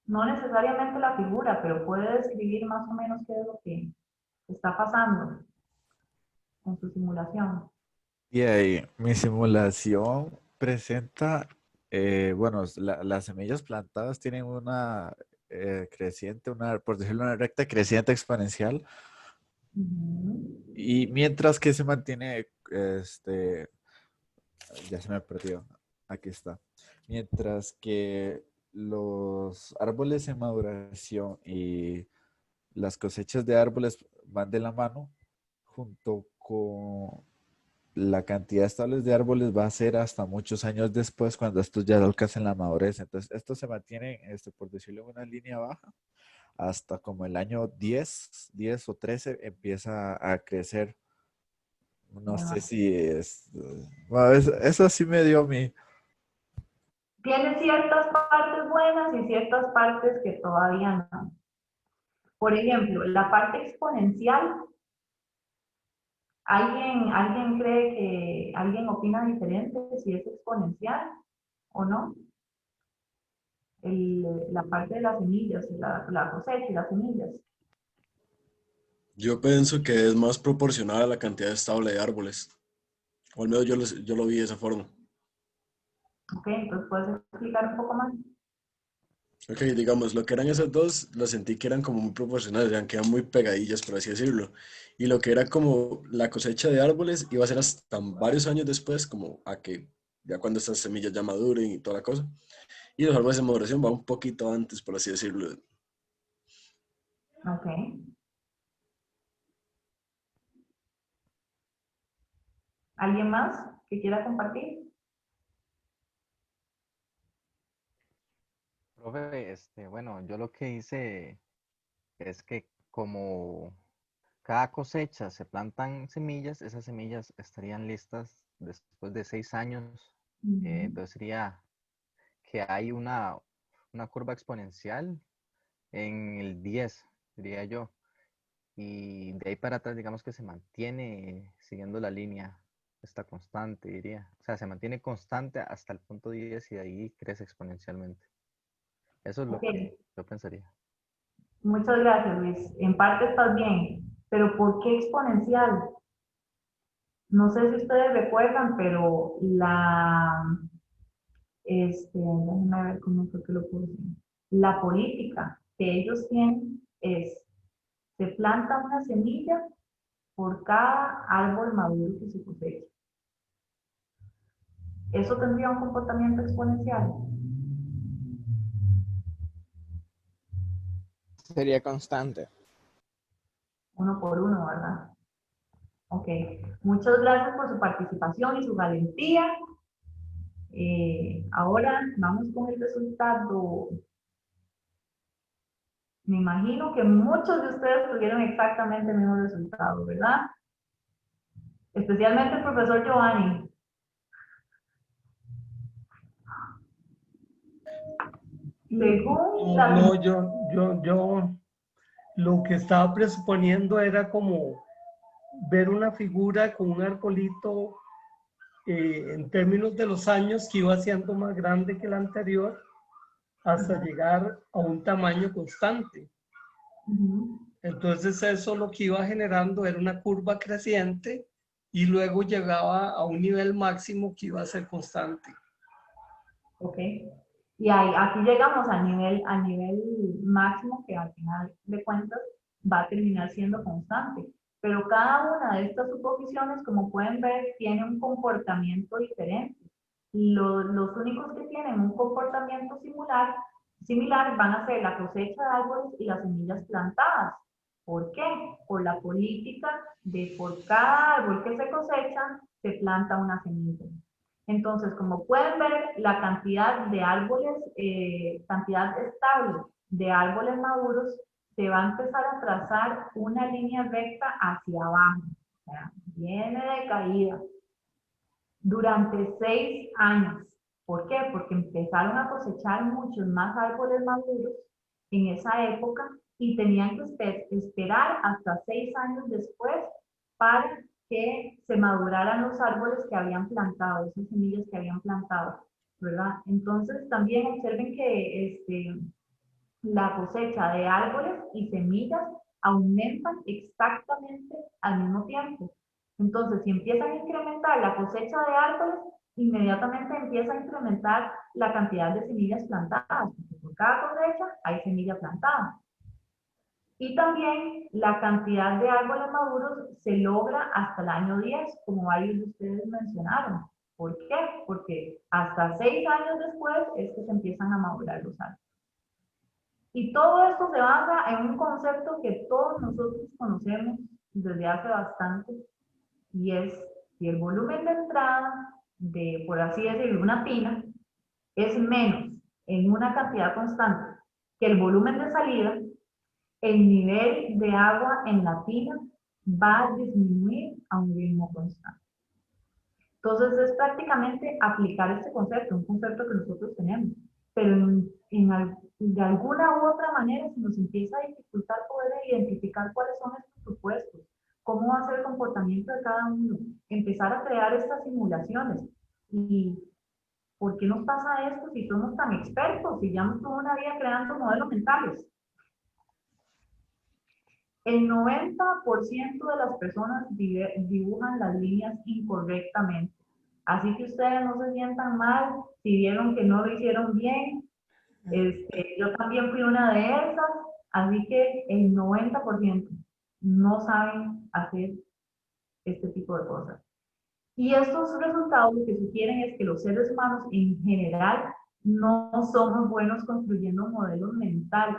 No necesariamente la figura, pero puede describir más o menos qué es lo que está pasando con su simulación.
Y ahí, mi simulación presenta, bueno, las semillas plantadas tienen una creciente, por decirlo, una recta creciente exponencial. Y mientras que se mantiene, ya se me perdió, aquí está. Mientras que los árboles en maduración y las cosechas de árboles van de la mano, junto con la cantidad estable de árboles va a ser hasta muchos años después cuando estos ya alcancen la madurez. Entonces, esto se mantiene, por decirlo en una línea baja, hasta como el año 10 o 13 empieza a crecer. No sé si es... bueno, eso sí me dio mi...
Tiene ciertas partes buenas y ciertas partes que todavía no. Por ejemplo, la parte exponencial, ¿alguien cree que alguien opina diferente si es exponencial o no? La parte de las semillas, la cosecha y las semillas.
Yo pienso que es más proporcional a la cantidad estable de árboles. O al menos yo lo vi de esa forma.
Ok, entonces puedes explicar un poco más.
Ok, digamos, lo que eran esas dos, lo sentí que eran como muy proporcionales, eran que eran muy pegadillas, por así decirlo. Y lo que era como la cosecha de árboles iba a ser hasta varios años después, como a que ya cuando estas semillas ya maduren y toda la cosa. Y los árboles de maduración va un poquito antes, por así decirlo.
Ok. ¿Alguien más que quiera compartir?
Profe, bueno, yo lo que hice es que como cada cosecha se plantan semillas, esas semillas estarían listas después de 6 años. Entonces sería que hay una curva exponencial en el 10, diría yo. Y de ahí para atrás, digamos que se mantiene siguiendo la línea, está constante, diría. O sea, se mantiene constante hasta el punto 10 y de ahí crece exponencialmente. Eso es lo
Ok.
que yo pensaría.
Muchas gracias, Luis. En parte estás bien, pero ¿por qué exponencial? No sé si ustedes recuerdan, pero déjenme ver cómo fue que lo puse. La política que ellos tienen es, se planta una semilla por cada árbol maduro que se cosecha. ¿Eso tendría un comportamiento exponencial?
Sería constante.
Uno por uno, ¿verdad? Ok. Muchas gracias por su participación y su valentía. Ahora vamos con el resultado. Me imagino que muchos de ustedes tuvieron exactamente el mismo resultado, ¿verdad? Especialmente el profesor Giovanni. Según la...
No, yo lo que estaba presuponiendo era como ver una figura con un arbolito en términos de los años que iba siendo más grande que el anterior hasta llegar a un tamaño constante. Entonces eso lo que iba generando era una curva creciente y luego llegaba a un nivel máximo que iba a ser constante.
Ok. Y ahí, aquí llegamos al nivel máximo que al final de cuentas va a terminar siendo constante. Pero cada una de estas suposiciones, como pueden ver, tiene un comportamiento diferente. Los únicos que tienen un comportamiento similar van a ser la cosecha de árboles y las semillas plantadas. ¿Por qué? Por la política de por cada árbol que se cosecha, se planta una semilla. Entonces, como pueden ver, la cantidad de árboles, cantidad estable de árboles maduros, se va a empezar a trazar una línea recta hacia abajo. O sea, viene de caída durante 6 años. ¿Por qué? Porque empezaron a cosechar muchos más árboles maduros en esa época y tenían que esperar hasta 6 años después para que se maduraran los árboles que habían plantado, esas semillas que habían plantado, ¿verdad? Entonces también observen que la cosecha de árboles y semillas aumentan exactamente al mismo tiempo. Entonces, si empiezan a incrementar la cosecha de árboles, inmediatamente empieza a incrementar la cantidad de semillas plantadas, porque por cada cosecha hay semilla plantada. Y también la cantidad de árboles maduros se logra hasta el año 10, como varios de ustedes mencionaron. ¿Por qué? Porque hasta 6 años después es que se empiezan a madurar los árboles. Y todo esto se basa en un concepto que todos nosotros conocemos desde hace bastante, y es que el volumen de entrada de, por así decirlo, una tina, es menos en una cantidad constante que el volumen de salida, el nivel de agua en la tina va a disminuir a un ritmo constante. Entonces es prácticamente aplicar este concepto, un concepto que nosotros tenemos, pero de alguna u otra manera se nos empieza a dificultar poder identificar cuáles son estos supuestos, cómo va a ser el comportamiento de cada uno, empezar a crear estas simulaciones. ¿Y por qué nos pasa esto si somos tan expertos, si llevamos toda una vida creando modelos mentales? El 90% de las personas dibujan las líneas incorrectamente. Así que ustedes no se sientan mal si vieron que no lo hicieron bien. Yo también fui una de esas, así que el 90% no saben hacer este tipo de cosas. Y estos resultados lo que sugieren es que los seres humanos en general no somos buenos construyendo modelos mentales,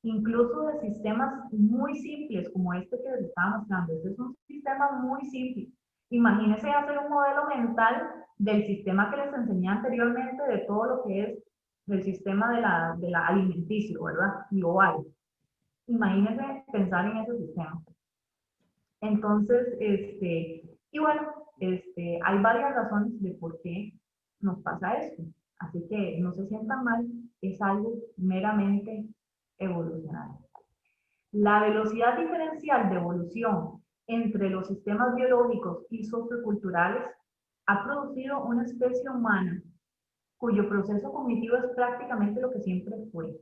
incluso de sistemas muy simples como este que les estaba mostrando. Este es un sistema muy simple. Imagínense hacer un modelo mental del sistema que les enseñé anteriormente, de todo lo que es del sistema de la alimenticio, ¿verdad? Y oval. Imagínense pensar en ese sistema. Entonces, y bueno, hay varias razones de por qué nos pasa esto. Así que no se sientan mal, es algo meramente evolucionario. La velocidad diferencial de evolución entre los sistemas biológicos y socioculturales ha producido una especie humana cuyo proceso cognitivo es prácticamente lo que siempre fue,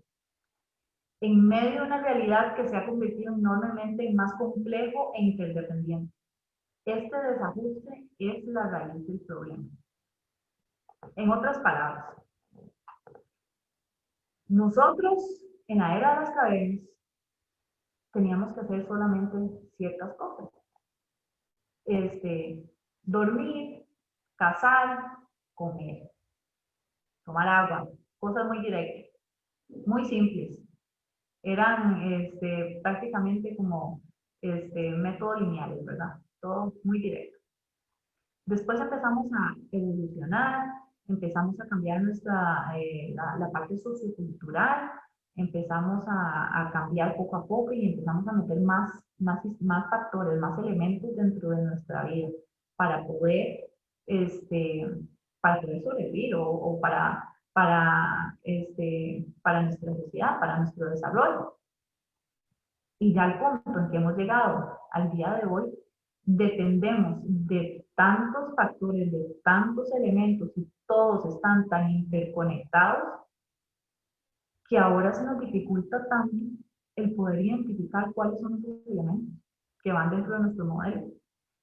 en medio de una realidad que se ha convertido enormemente más complejo e interdependiente. Este desajuste es la raíz del problema. En otras palabras, nosotros en la era de las cavernas teníamos que hacer solamente ciertas cosas. Dormir, cazar, comer, tomar agua, cosas muy directas, muy simples. Eran prácticamente como métodos lineales, ¿verdad? Todo muy directo. Después empezamos a evolucionar, empezamos a cambiar la parte sociocultural, empezamos a cambiar poco a poco y empezamos a meter más factores, más elementos dentro de nuestra vida para poder, para poder sobrevivir o para nuestra sociedad, para nuestro desarrollo. Y ya al punto en que hemos llegado al día de hoy, dependemos de tantos factores, de tantos elementos y todos están tan interconectados que ahora se nos dificulta tanto el poder identificar cuáles son esos elementos que van dentro de nuestro modelo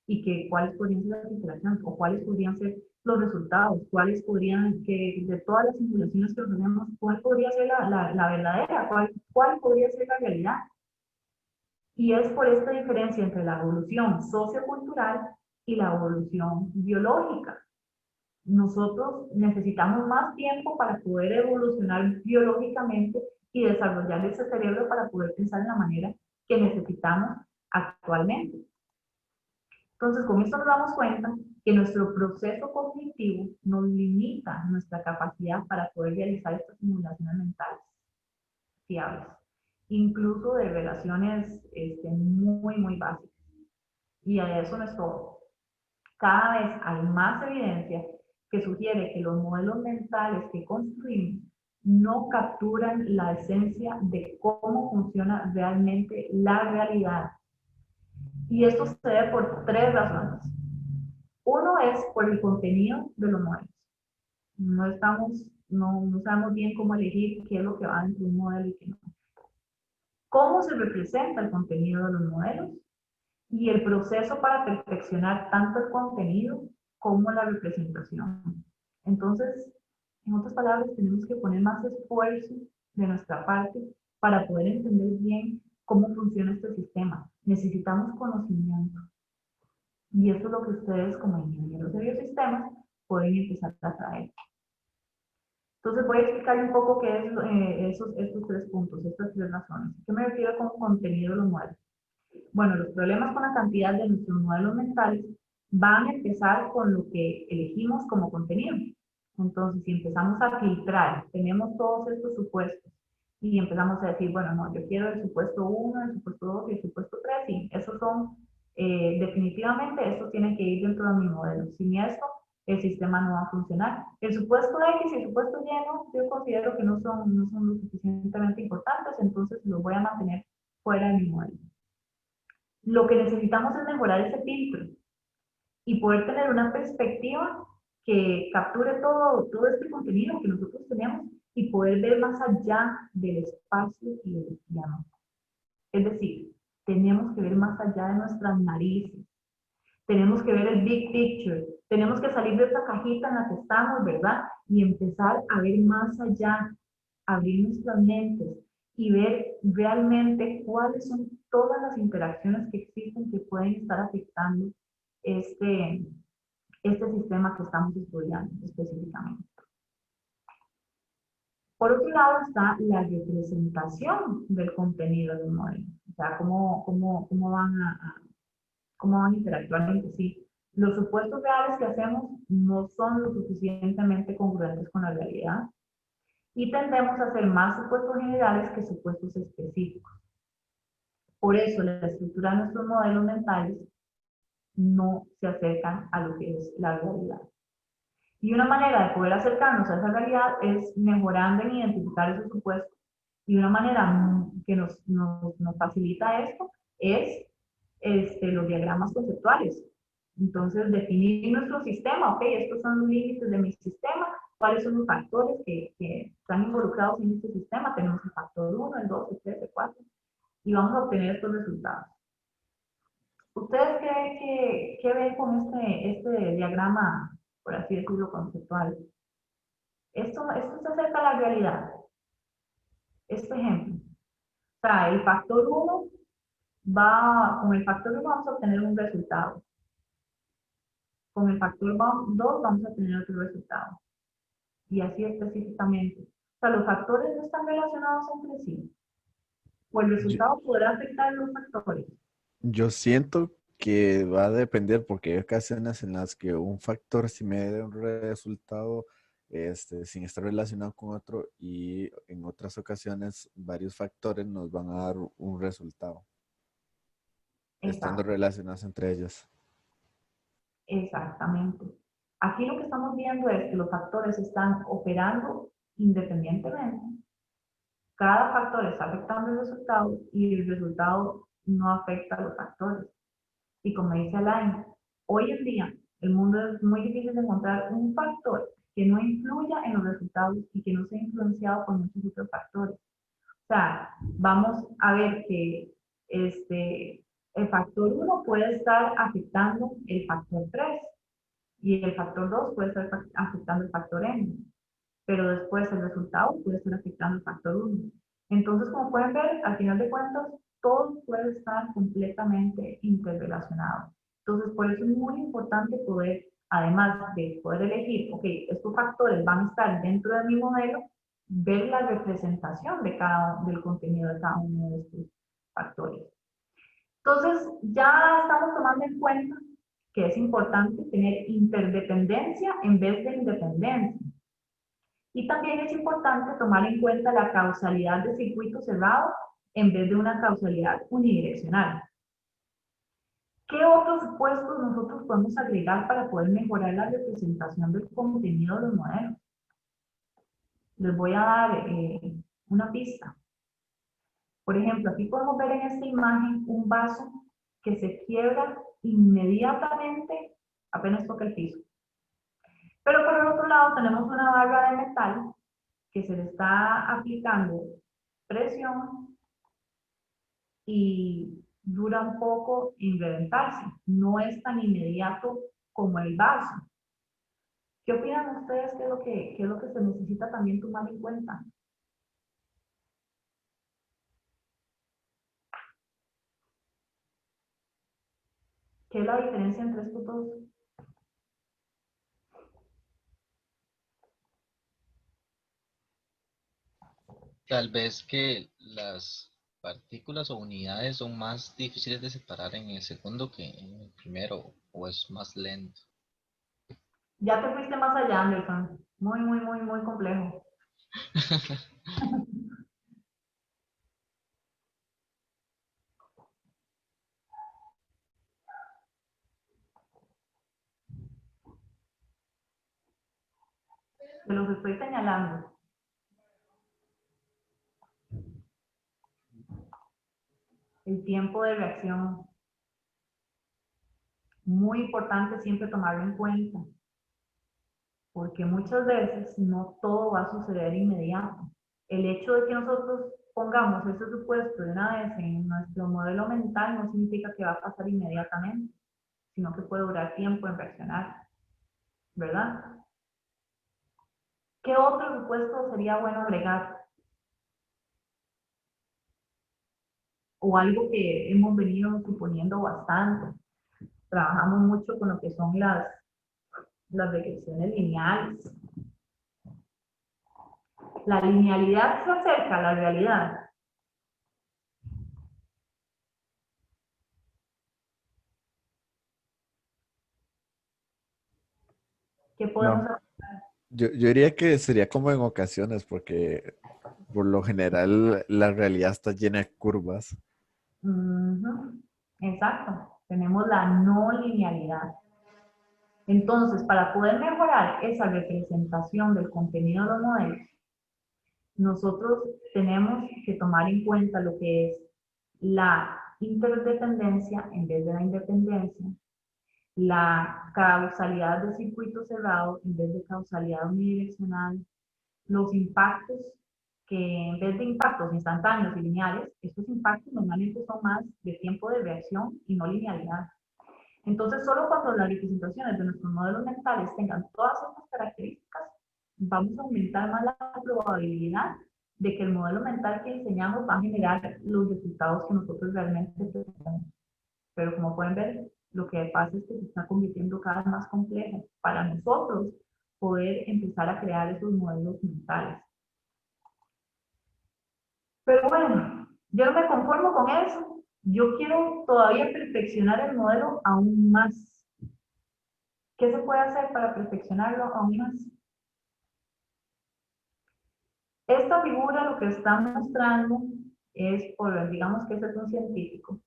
y cuáles podrían ser las interacciones o cuáles podrían ser los resultados, cuáles podrían, de todas las simulaciones que tenemos, cuál podría ser la verdadera, cuál podría ser la realidad. Y es por esta diferencia entre la evolución sociocultural y la evolución biológica. Nosotros necesitamos más tiempo para poder evolucionar biológicamente y desarrollar ese cerebro para poder pensar en la manera que necesitamos actualmente. Entonces, con esto nos damos cuenta que nuestro proceso cognitivo nos limita nuestra capacidad para poder realizar estas simulaciones mentales fiables, incluso de relaciones muy básicas. Y a eso no es todo. Cada vez hay más evidencia que sugiere que los modelos mentales que construimos no capturan la esencia de cómo funciona realmente la realidad. Y esto se debe por 3 razones. Uno es por el contenido de los modelos. No sabemos bien cómo elegir qué es lo que va dentro de un modelo y qué no. Cómo se representa el contenido de los modelos y el proceso para perfeccionar tanto el contenido como la representación. Entonces, en otras palabras, tenemos que poner más esfuerzo de nuestra parte para poder entender bien cómo funciona este sistema. Necesitamos conocimiento. Y eso es lo que ustedes como ingenieros de biosistemas pueden empezar a traer. Entonces voy a explicar un poco qué es estos 3 puntos, estas 3 razones. ¿Qué me refiero con contenido de los modelos? Bueno, los problemas con la cantidad de nuestros modelos mentales van a empezar con lo que elegimos como contenido. Entonces, si empezamos a filtrar, tenemos todos estos supuestos y empezamos a decir, bueno, no, yo quiero el supuesto 1, el supuesto 2 y el supuesto 3, y esos son, definitivamente, estos tienen que ir dentro de mi modelo. Sin esto, el sistema no va a funcionar. El supuesto X y el supuesto Y, no, yo considero que no son lo suficientemente importantes, entonces los voy a mantener fuera de mi modelo. Lo que necesitamos es mejorar ese filtro y poder tener una perspectiva que capture todo este contenido que nosotros tenemos y poder ver más allá del espacio y del tiempo. Es decir, tenemos que ver más allá de nuestras narices. Tenemos que ver el big picture. Tenemos que salir de esa cajita en la que estamos, ¿verdad? Y empezar a ver más allá, abrir nuestras mentes y ver realmente cuáles son todas las interacciones que existen que pueden estar afectando este sistema que estamos estudiando específicamente. Por otro lado está la representación del contenido del modelo. O sea, cómo van a interactuar entre sí. Los supuestos reales que hacemos no son lo suficientemente congruentes con la realidad y tendemos a hacer más supuestos generales que supuestos específicos. Por eso la estructura de nuestros modelos mentales no se acercan a lo que es la realidad. Y una manera de poder acercarnos a esa realidad es mejorando en identificar esos supuestos. Y una manera que nos facilita esto es los diagramas conceptuales. Entonces, definir nuestro sistema, ok, estos son los límites de mi sistema, cuáles son los factores que están involucrados en este sistema. Tenemos el factor 1, el 2, el 3, el 4, y vamos a obtener estos resultados. ¿Ustedes qué ven con este diagrama, por así decirlo, conceptual? Esto se acerca a la realidad. Este ejemplo. O sea, el factor 1 con el factor 1 vamos a obtener un resultado. Con el factor 2 vamos a tener otro resultado. Y así específicamente. O sea, los factores no están relacionados entre sí. O el resultado podrá afectar los factores.
Yo siento que va a depender porque hay ocasiones en las que un factor sí me da un resultado sin estar relacionado con otro, y en otras ocasiones varios factores nos van a dar un resultado estando relacionados entre ellos.
Exactamente. Aquí lo que estamos viendo es que los factores están operando independientemente. Cada factor está afectando el resultado y el resultado no afecta a los factores. Y como dice Alain, hoy en día el mundo es muy difícil de encontrar un factor que no influya en los resultados y que no sea influenciado por muchos otros factores. O sea, vamos a ver que el factor 1 puede estar afectando el factor 3 y el factor 2 puede estar afectando el factor n, pero después el resultado puede estar afectando el factor 1. Entonces, como pueden ver, al final de cuentas, todo puede estar completamente interrelacionado. Entonces, por eso es muy importante poder, además de poder elegir, ok, estos factores van a estar dentro de mi modelo, ver la representación del contenido de cada uno de estos factores. Entonces, ya estamos tomando en cuenta que es importante tener interdependencia en vez de independencia. Y también es importante tomar en cuenta la causalidad de circuitos cerrados en vez de una causalidad unidireccional. ¿Qué otros supuestos nosotros podemos agregar para poder mejorar la representación del contenido de los modelos? Les voy a dar una pista. Por ejemplo, aquí podemos ver en esta imagen un vaso que se quiebra inmediatamente apenas toca el piso. Pero por el otro lado tenemos una barra de metal que se le está aplicando presión y dura un poco en reventarse. No es tan inmediato como el vaso. ¿Qué opinan ustedes? ¿Qué es lo que se necesita también tomar en cuenta? ¿Qué es la diferencia entre estos dos?
Tal vez que las partículas o unidades son más difíciles de separar en el segundo que en el primero, o es más lento.
Ya te fuiste más allá, Anderson. Muy, muy, muy, muy complejo. Se los estoy señalando. El tiempo de reacción. Muy importante siempre tomarlo en cuenta. Porque muchas veces no todo va a suceder inmediato. El hecho de que nosotros pongamos ese supuesto de una vez en nuestro modelo mental no significa que va a pasar inmediatamente, sino que puede durar tiempo en reaccionar, ¿verdad? ¿Qué otro supuesto sería bueno agregar? O algo que hemos venido suponiendo bastante. Trabajamos mucho con lo que son las regresiones lineales. La linealidad se acerca a la realidad. ¿Qué podemos
No,
hacer?
yo diría que sería como en ocasiones, porque por lo general la realidad está llena de curvas.
Exacto. Tenemos la no linealidad. Entonces, para poder mejorar esa representación del contenido de los modelos, nosotros tenemos que tomar en cuenta lo que es la interdependencia en vez de la independencia, la causalidad de circuito cerrado en vez de causalidad unidireccional, los impactos que en vez de impactos instantáneos y lineales, estos impactos normalmente son más de tiempo de reacción y no linealidad. Entonces, solo cuando las representaciones de nuestros modelos mentales tengan todas estas características, vamos a aumentar más la probabilidad de que el modelo mental que diseñamos va a generar los resultados que nosotros realmente pretendemos. Pero como pueden ver, lo que pasa es que se está convirtiendo cada vez más complejo para nosotros poder empezar a crear esos modelos mentales. Pero bueno, yo no me conformo con eso. Yo quiero todavía perfeccionar el modelo aún más. ¿Qué se puede hacer para perfeccionarlo aún más? Esta figura lo que está mostrando es, digamos que ese es un científico,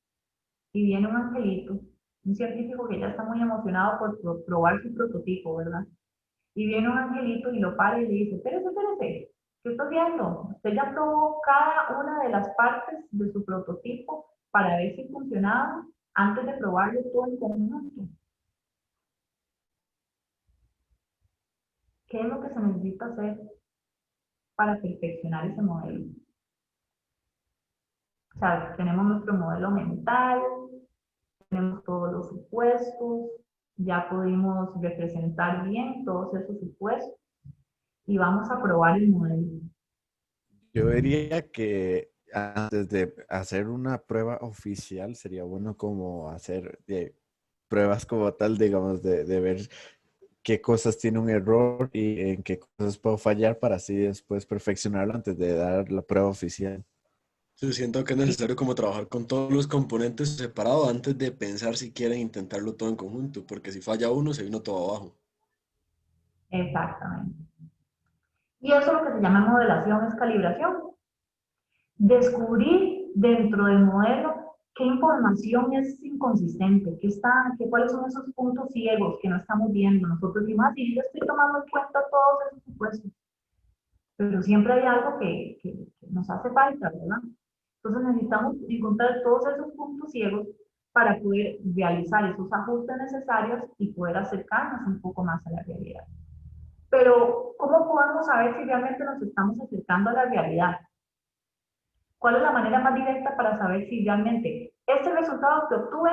y viene un angelito, un científico que ya está muy emocionado por probar su prototipo, ¿verdad? Y viene un angelito y lo para y le dice, espérese, espérese, ¿qué está haciendo? Usted ya probó cada una de las partes de su prototipo para ver si funcionaba antes de probarlo todo en conjunto. ¿Qué es lo que se necesita hacer para perfeccionar ese modelo? O sea, tenemos nuestro modelo mental, tenemos todos los supuestos, ya pudimos representar bien todos esos supuestos y vamos a probar el modelo.
Yo diría que antes de hacer una prueba oficial sería bueno como hacer pruebas como tal, digamos, de ver qué cosas tiene un error y en qué cosas puedo fallar para así después perfeccionarlo antes de dar la prueba oficial.
Yo siento que es necesario como trabajar con todos los componentes separados antes de pensar si quieren intentarlo todo en conjunto, porque si falla uno, se vino todo abajo.
Exactamente. Y eso lo que se llama modelación es calibración. Descubrir dentro del modelo qué información es inconsistente, cuáles son esos puntos ciegos que no estamos viendo. Nosotros decimos, sí, yo estoy tomando en cuenta todos esos supuestos, pero siempre hay algo que nos hace falta, ¿verdad? Entonces necesitamos encontrar todos esos puntos ciegos para poder realizar esos ajustes necesarios y poder acercarnos un poco más a la realidad. Pero, ¿cómo podemos saber si realmente nos estamos acercando a la realidad? ¿Cuál es la manera más directa para saber si realmente este resultado que obtuve,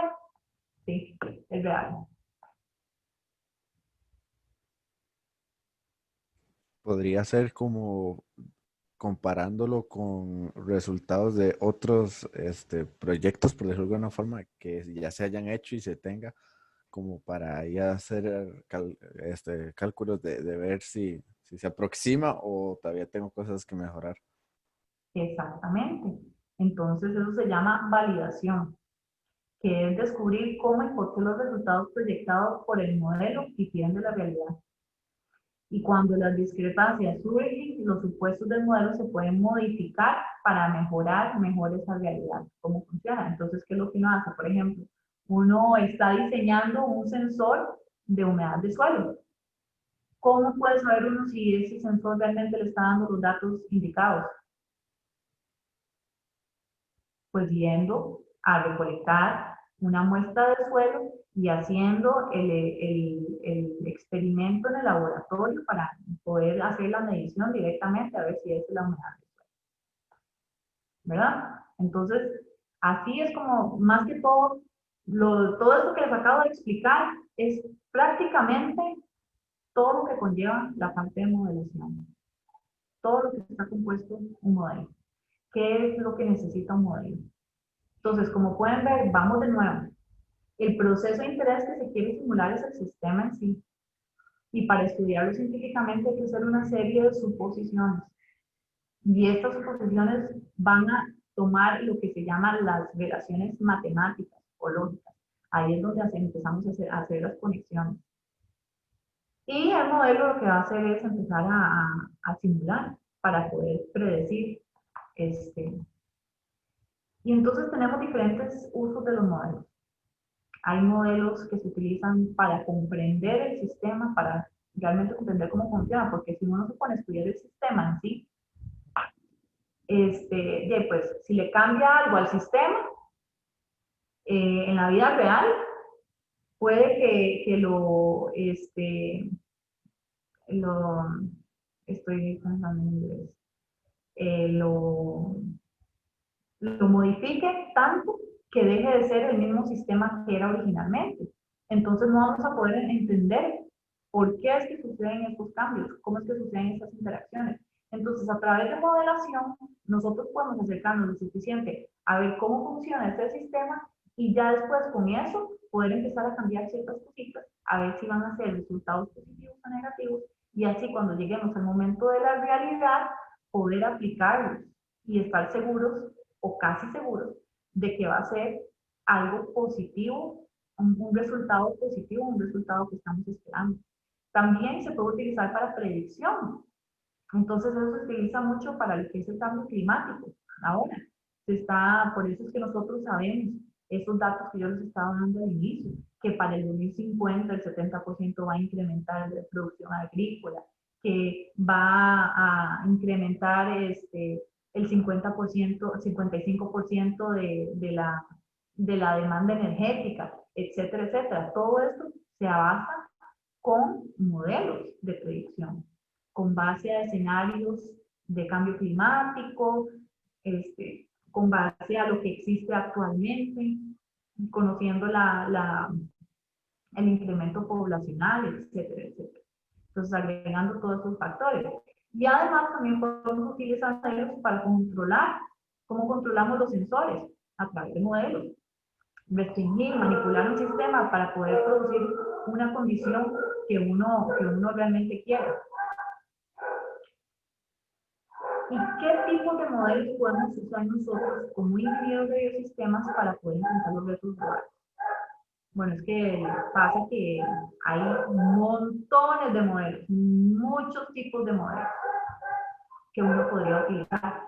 sí, es real?
Podría ser como comparándolo con resultados de otros proyectos, por decirlo de alguna forma, que ya se hayan hecho y se tenga, como para ya hacer cálculos de ver si se aproxima o todavía tengo cosas que mejorar.
Exactamente. Entonces eso se llama validación, que es descubrir cómo y por qué los resultados proyectados por el modelo difieren de la realidad. Y cuando las discrepancias surgen, los supuestos del modelo se pueden modificar para mejorar mejor esa realidad, cómo funciona. Entonces, ¿qué es lo que uno hace? Por ejemplo, uno está diseñando un sensor de humedad de suelo. ¿Cómo puede saber uno si ese sensor realmente le está dando los datos indicados? Pues yendo a recolectar una muestra de suelo y haciendo el experimento en el laboratorio para poder hacer la medición directamente a ver si es la humedad del suelo. ¿Verdad? Entonces, así es como, más que todo, todo esto que les acabo de explicar es prácticamente todo lo que conlleva la parte de modelación. Todo lo que está compuesto un modelo. ¿Qué es lo que necesita un modelo? Entonces, como pueden ver, vamos de nuevo. El proceso de interés que se quiere simular es el sistema en sí. Y para estudiarlo científicamente hay que hacer una serie de suposiciones. Y estas suposiciones van a tomar lo que se llaman las relaciones matemáticas o lógicas. Ahí es donde empezamos a hacer las conexiones. Y el modelo lo que va a hacer es empezar a simular para poder predecir. Y entonces tenemos diferentes usos de los modelos. Hay modelos que se utilizan para comprender el sistema, para realmente comprender cómo funciona, porque si uno se pone a estudiar el sistema en sí, pues si le cambia algo al sistema, en la vida real, puede que estoy pensando en inglés, lo modifique tanto que deje de ser el mismo sistema que era originalmente. Entonces no vamos a poder entender por qué es que suceden estos cambios, cómo es que suceden estas interacciones. Entonces, a través de modelación, nosotros podemos acercarnos lo suficiente a ver cómo funciona este sistema y ya después con eso poder empezar a cambiar ciertas cositas, a ver si van a ser resultados positivos o negativos, y así cuando lleguemos al momento de la realidad, poder aplicarlos y estar seguros o casi seguros de que va a ser algo positivo, un resultado positivo, un resultado que estamos esperando. También se puede utilizar para predicción. Entonces eso se utiliza mucho para lo que es el cambio climático. Ahora, por eso es que nosotros sabemos esos datos que yo les estaba dando al inicio, que para el 2050 el 70% va a incrementar la producción agrícola, que va a incrementar el 50%, 55% de la demanda energética, etcétera, etcétera. Todo esto se basa con modelos de predicción, con base a escenarios de cambio climático, con base a lo que existe actualmente, conociendo el incremento poblacional, etcétera, etcétera. Entonces, agregando todos esos factores. Y además también podemos utilizar modelos para controlar cómo controlamos los sensores a través de modelos. Restringir, manipular un sistema para poder producir una condición que uno realmente quiera. ¿Y qué tipo de modelos podemos usar nosotros como ingenieros de biosistemas para poder enfrentar los retos globales? Bueno, es que pasa que hay montones de modelos, muchos tipos de modelos que uno podría utilizar.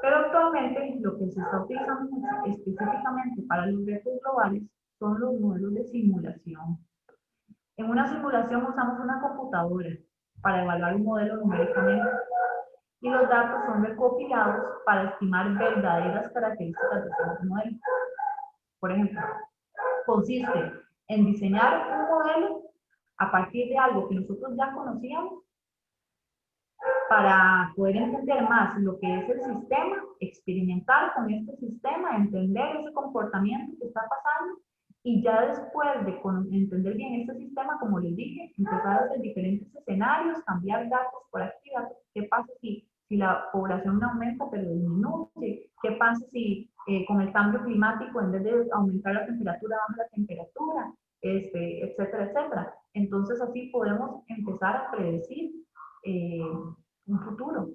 Pero actualmente lo que se está utilizando específicamente para los retos globales son los modelos de simulación. En una simulación usamos una computadora para evaluar un modelo numéricamente. y los datos son recopilados para estimar verdaderas características de ese modelo. Por ejemplo, consiste en diseñar un modelo a partir de algo que nosotros ya conocíamos para poder entender más lo que es el sistema, experimentar con este sistema, entender ese comportamiento que está pasando y ya después de entender bien este sistema, como les dije, empezar a hacer diferentes escenarios, cambiar datos por aquí, datos. ¿Qué pasa si la población no aumenta pero disminuye? ¿Qué pasa si con el cambio climático en vez de aumentar la temperatura, baja la temperatura? Etcétera, etcétera. Entonces así podemos empezar a predecir un futuro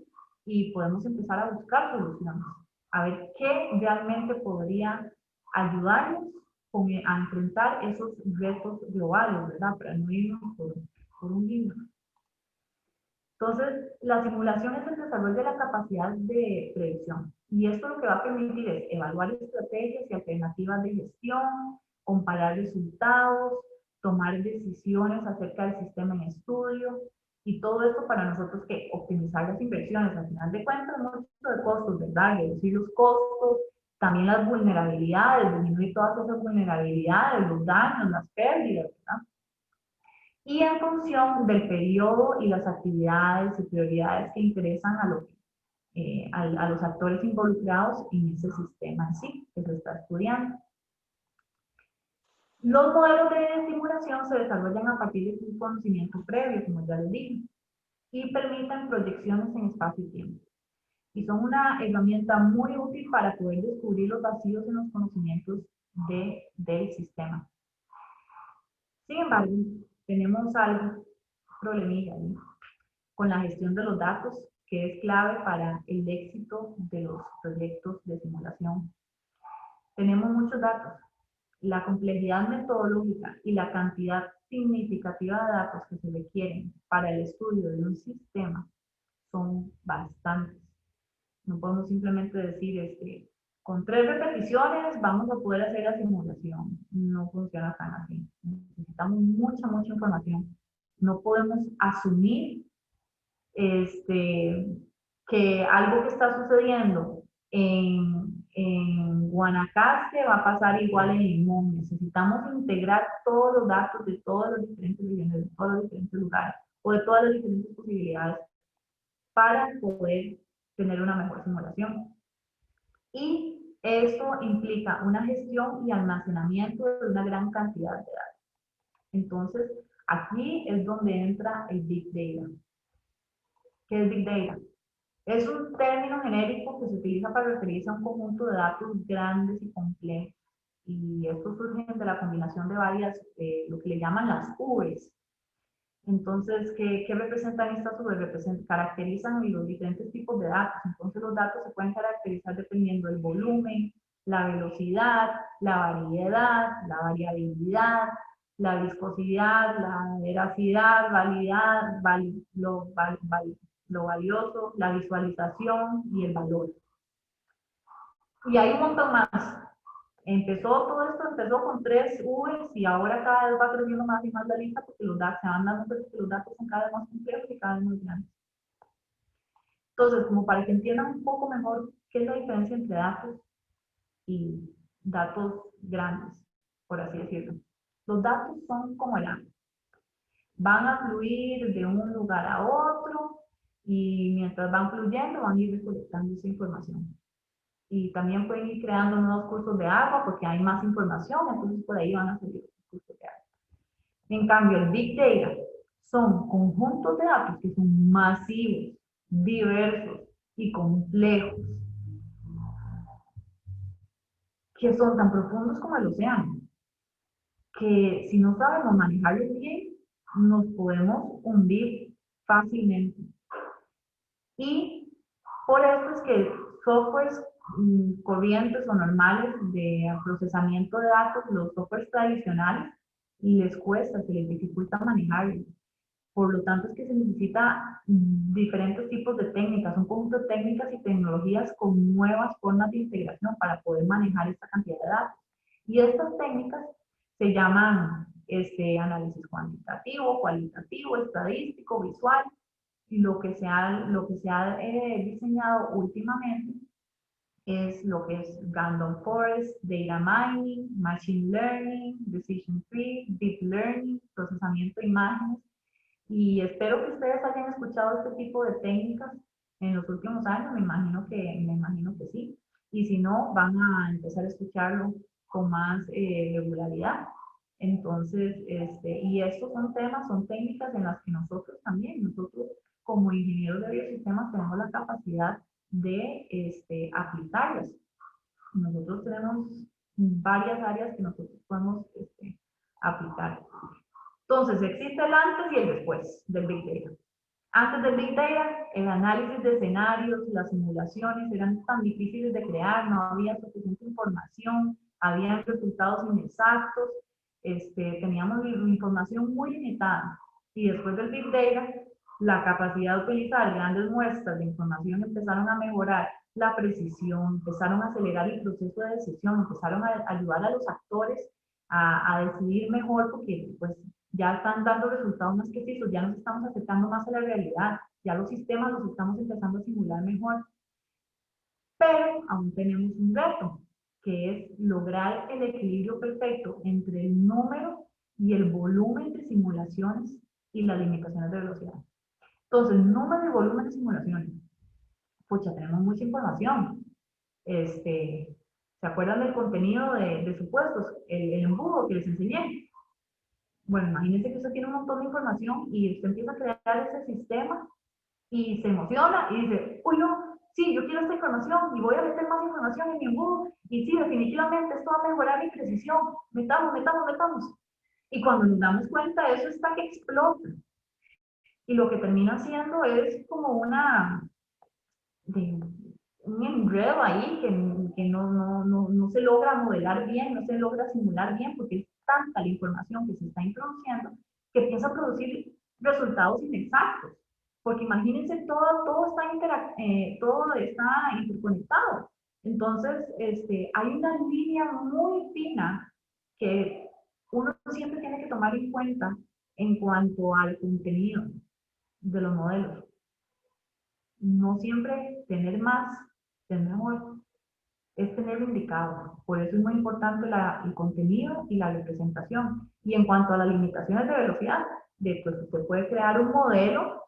y podemos empezar a buscar soluciones, a ver qué realmente podría ayudarnos a enfrentar esos retos globales, ¿verdad? Para no irnos por un libro. Entonces, la simulación es el desarrollo de la capacidad de predicción. Y esto lo que va a permitir es evaluar estrategias y alternativas de gestión, comparar resultados, tomar decisiones acerca del sistema en estudio, y todo esto para nosotros que optimizar las inversiones. Al final de cuentas, mucho de costos, ¿verdad? Reducir los costos, también las vulnerabilidades, disminuir todas esas vulnerabilidades, los daños, las pérdidas, ¿verdad? Y en función del periodo y las actividades y prioridades que interesan a los actores involucrados en ese sistema en sí que se está estudiando. Los modelos de simulación se desarrollan a partir de un conocimiento previo, como ya les dije, y permiten proyecciones en espacio y tiempo. Y son una herramienta muy útil para poder descubrir los vacíos en los conocimientos del sistema. Sin embargo, tenemos algo problemilla ahí con la gestión de los datos, que es clave para el éxito de los proyectos de simulación. Tenemos muchos datos. La complejidad metodológica y la cantidad significativa de datos que se requieren para el estudio de un sistema son bastantes. No podemos simplemente decir, con 3 repeticiones vamos a poder hacer la simulación. No funciona tan así. Necesitamos mucha información. No podemos asumir que algo que está sucediendo en Guanacaste va a pasar igual en Limón. Necesitamos integrar todos los datos de todas las diferentes regiones, de todos los diferentes lugares o de todas las diferentes posibilidades para poder tener una mejor simulación. Y eso implica una gestión y almacenamiento de una gran cantidad de datos. Entonces, aquí es donde entra el Big Data. ¿Qué es Big Data? Es un término genérico que se utiliza para referirse a un conjunto de datos grandes y complejos. Y estos surgen de la combinación de varias, lo que le llaman las Vs. Entonces, ¿qué representan estas Vs? Caracterizan los diferentes tipos de datos. Entonces, los datos se pueden caracterizar dependiendo del volumen, la velocidad, la variedad, la variabilidad, la viscosidad, la veracidad, validad, lo valioso, la visualización y el valor. Y hay un montón más. Todo esto empezó con 3 Vs y ahora cada vez va creciendo más y más la lista porque los datos se van dando cuenta que los datos son cada vez más complejos y cada vez más grandes. Entonces, como para que entiendan un poco mejor qué es la diferencia entre datos y datos grandes, por así decirlo. Los datos son como el agua. Van a fluir de un lugar a otro y mientras van fluyendo van a ir recolectando esa información. Y también pueden ir creando nuevos cursos de agua porque hay más información, entonces por ahí van a salir los cursos de agua. En cambio, el Big Data son conjuntos de datos que son masivos, diversos y complejos, que son tan profundos como el océano, que si no sabemos manejarlos bien, nos podemos hundir fácilmente. Y por eso es que softwares corrientes o normales de procesamiento de datos, los softwares tradicionales, les cuesta, se les dificulta manejarlos. Por lo tanto, es que se necesita diferentes tipos de técnicas, un conjunto de técnicas y tecnologías con nuevas formas de integración para poder manejar esta cantidad de datos. Y estas técnicas se llaman análisis cuantitativo, cualitativo, estadístico, visual, lo que se ha diseñado últimamente es lo que es Random Forest, Data Mining, Machine Learning, Decision Tree, Deep Learning, procesamiento de imágenes. Y espero que ustedes hayan escuchado este tipo de técnicas en los últimos años, me imagino que sí. Y si no, van a empezar a escucharlo con más regularidad. Entonces, y estos son temas, son técnicas en las que nosotros como ingenieros de biosistemas tenemos la capacidad de aplicarlas. Nosotros tenemos varias áreas que nosotros podemos aplicar. Entonces, existe el antes y el después del Big Data. Antes del Big Data, el análisis de escenarios, las simulaciones eran tan difíciles de crear, no había suficiente información, había resultados inexactos, teníamos información muy limitada. Y después del Big Data, la capacidad de utilizar grandes muestras de información empezaron a mejorar la precisión, empezaron a acelerar el proceso de decisión, empezaron a ayudar a los actores a decidir mejor porque pues ya están dando resultados más precisos, ya nos estamos acercando más a la realidad, ya los sistemas los estamos empezando a simular mejor. Pero aún tenemos un reto, que es lograr el equilibrio perfecto entre el número y el volumen de simulaciones y las limitaciones de velocidad. Entonces, número y volumen de simulaciones. Pucha, tenemos mucha información. ¿Se acuerdan del contenido de supuestos? El embudo que les enseñé. Bueno, imagínense que usted tiene un montón de información y usted empieza a crear ese sistema y se emociona y dice, uy, no, sí, yo quiero esta información y voy a meter más información en mi embudo y sí, definitivamente esto va a mejorar mi precisión, metamos. Y cuando nos damos cuenta, eso está que explota. Y lo que termina haciendo es como un enredo ahí que no se logra modelar bien, no se logra simular bien, porque es tanta la información que se está introduciendo que empieza a producir resultados inexactos. Porque imagínense, todo está interconectado. Entonces, hay una línea muy fina que uno siempre tiene que tomar en cuenta en cuanto al contenido de los modelos. No siempre tener más, tener mejor, es tener lo indicado. Por eso es muy importante el contenido y la representación. Y en cuanto a las limitaciones de velocidad, pues usted puede crear un modelo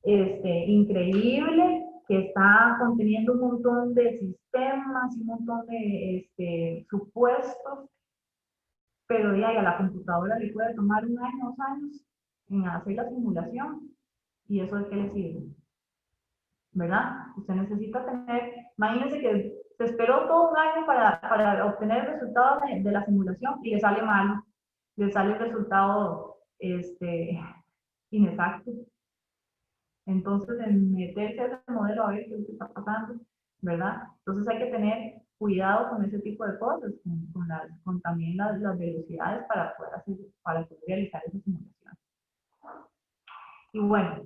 increíble que está conteniendo un montón de sistemas, un montón de supuestos, pero de ahí a la computadora le puede tomar 1 año, 2 años en hacer la simulación. ¿Y eso de qué le sirve? ¿Verdad? Usted necesita tener, imagínense que se esperó todo 1 año para obtener el resultado de la simulación y le sale mal, le sale el resultado inexacto. Entonces, en meterse a ese modelo a ver qué es lo que está pasando, ¿verdad? Entonces hay que tener cuidado con ese tipo de cosas, con también las velocidades para poder realizar esa simulación. Y bueno,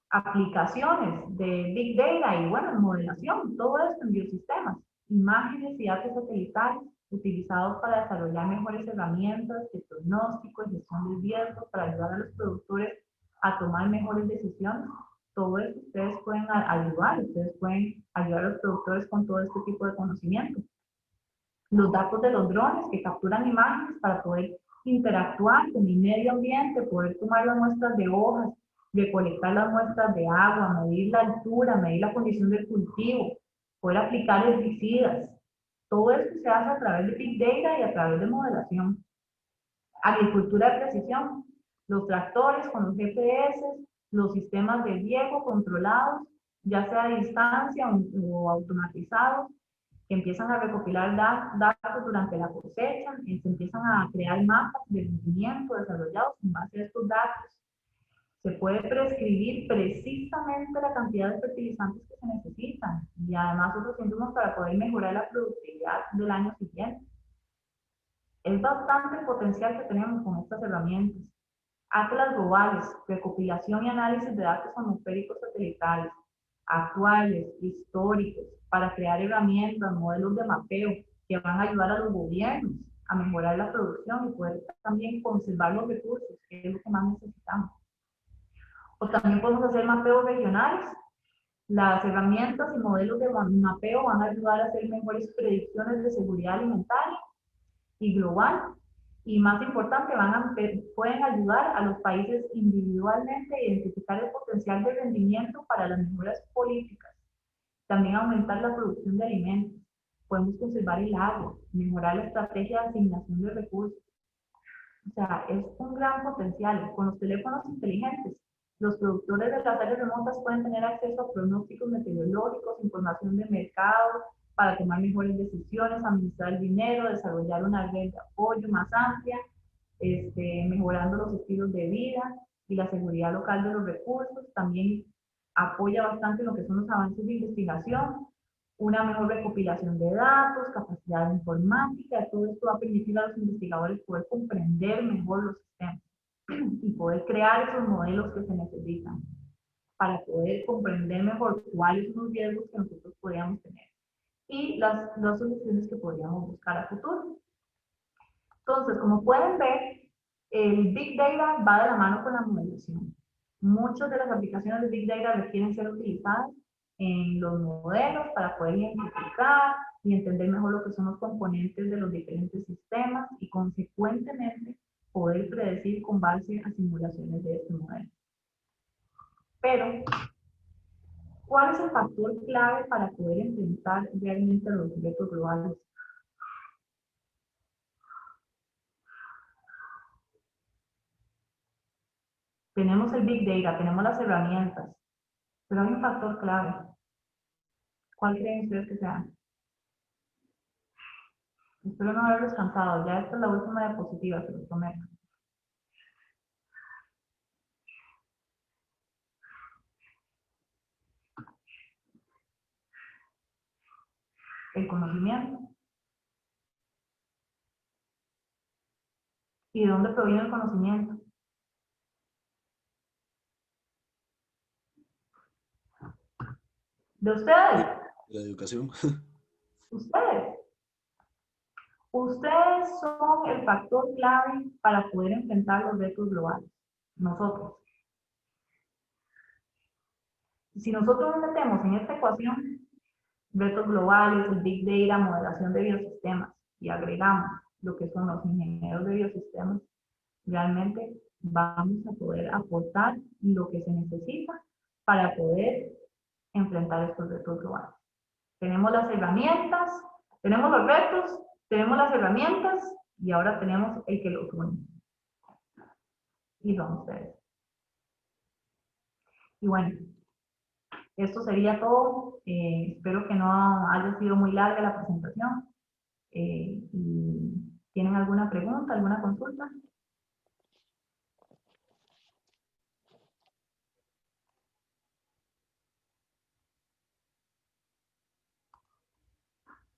aplicaciones de Big Data y bueno, modelación, todo esto en biosistemas, imágenes y datos satelitales utilizados para desarrollar mejores herramientas de pronóstico y gestión de riesgos para ayudar a los productores a tomar mejores decisiones. Todo esto ustedes pueden ayudar a los productores con todo este tipo de conocimiento. Los datos de los drones que capturan imágenes para poder interactuar con el medio ambiente, poder tomar las muestras de hojas, recolectar las muestras de agua, medir la altura, medir la condición del cultivo, poder aplicar herbicidas. Todo esto se hace a través de Big Data y a través de modelación. Agricultura de precisión, los tractores con los GPS, los sistemas de riego controlados, ya sea a distancia o automatizados, que empiezan a recopilar datos durante la cosecha, y se empiezan a crear mapas de rendimiento desarrollados en base a estos datos. Se puede prescribir precisamente la cantidad de fertilizantes que se necesitan y además otros insumos para poder mejorar la productividad del año siguiente. Es bastante el potencial que tenemos con estas herramientas. Atlas globales, recopilación y análisis de datos atmosféricos satelitales, actuales, históricos, para crear herramientas, modelos de mapeo que van a ayudar a los gobiernos a mejorar la producción y poder también conservar los recursos, que es lo que más necesitamos. O también podemos hacer mapeos regionales. Las herramientas y modelos de mapeo van a ayudar a hacer mejores predicciones de seguridad alimentaria y global. Y más importante, pueden ayudar a los países individualmente a identificar el potencial de rendimiento para las mejoras políticas. También aumentar la producción de alimentos. Podemos conservar el agua, mejorar la estrategia de asignación de recursos. O sea, es un gran potencial. Con los teléfonos inteligentes, los productores de las áreas remotas pueden tener acceso a pronósticos meteorológicos, información de mercado, para tomar mejores decisiones, administrar el dinero, desarrollar una red de apoyo más amplia, mejorando los estilos de vida y la seguridad local de los recursos. También apoya bastante lo que son los avances de investigación, una mejor recopilación de datos, capacidad informática. Todo esto va a permitir a los investigadores poder comprender mejor los sistemas y poder crear esos modelos que se necesitan para poder comprender mejor cuáles son los riesgos que nosotros podríamos tener y las soluciones que podríamos buscar a futuro. Entonces, como pueden ver, el Big Data va de la mano con la modelación. Muchas de las aplicaciones de Big Data requieren ser utilizadas en los modelos para poder identificar y entender mejor lo que son los componentes de los diferentes sistemas y consecuentemente poder predecir con base a simulaciones de este modelo. Pero, ¿cuál es el factor clave para poder enfrentar realmente los retos globales? Tenemos el Big Data, tenemos las herramientas, pero hay un factor clave. ¿Cuál creen ustedes que sea? Espero no haberlos cansado. Ya esta es la última diapositiva, se los prometo. El conocimiento. ¿Y de dónde proviene el conocimiento? ¿De ustedes?
La educación.
Ustedes. Ustedes son el factor clave para poder enfrentar los retos globales. Nosotros. Si nosotros nos metemos en esta ecuación, retos globales, el Big Data, modelación de biosistemas, y agregamos lo que son los ingenieros de biosistemas, realmente vamos a poder aportar lo que se necesita para poder enfrentar estos retos globales. Tenemos las herramientas, tenemos los retos, tenemos las herramientas y ahora tenemos el que los une. Y son ustedes. Y bueno, esto sería todo. Espero que no haya sido muy larga la presentación. Y ¿tienen alguna pregunta, alguna consulta?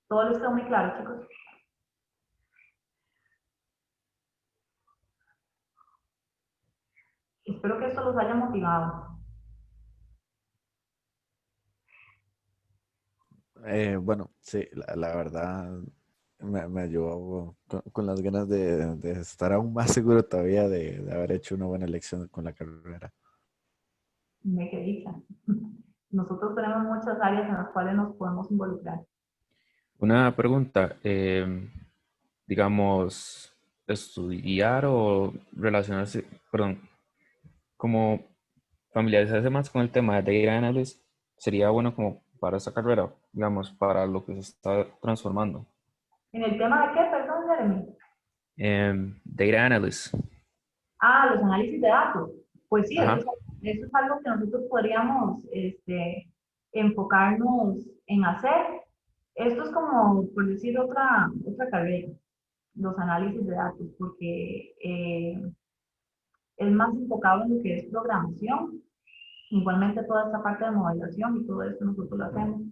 ¿Todo les quedó muy claro, chicos? Espero que esto los haya motivado.
Bueno, sí, la verdad me ayudó con las ganas de estar aún más seguro todavía de haber hecho una buena elección con la carrera.
Me quedé dicha. Nosotros tenemos muchas áreas en las cuales nos podemos involucrar.
Una pregunta, digamos, estudiar o relacionarse, perdón, como familiarizarse más con el tema de Data Analysis sería bueno como para esta carrera, digamos, para lo que se está transformando.
¿En el tema de qué, perdón, Jeremy?
Data Analysis.
Ah, los análisis de datos. Pues sí,
Ajá.
eso es algo que nosotros podríamos enfocarnos en hacer. Esto es como, por decir, otra carrera, los análisis de datos, porque es más enfocado en lo que es programación. Igualmente toda esta parte de modelación y todo esto nosotros lo hacemos.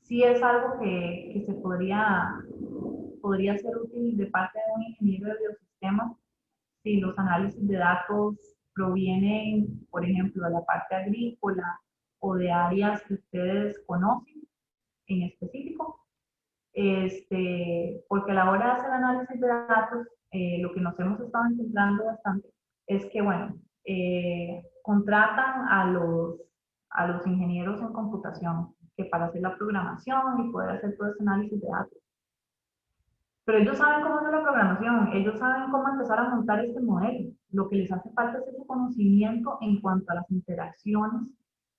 Sí es algo que se podría ser útil de parte de un ingeniero de biosistemas si los análisis de datos provienen, por ejemplo, de la parte agrícola o de áreas que ustedes conocen en específico. Porque a la hora de hacer análisis de datos, lo que nos hemos estado encontrando bastante es que, bueno, contratan a los ingenieros en computación que para hacer la programación y poder hacer todo ese análisis de datos. Pero ellos saben cómo hacer la programación, ellos saben cómo empezar a montar este modelo. Lo que les hace falta es ese conocimiento en cuanto a las interacciones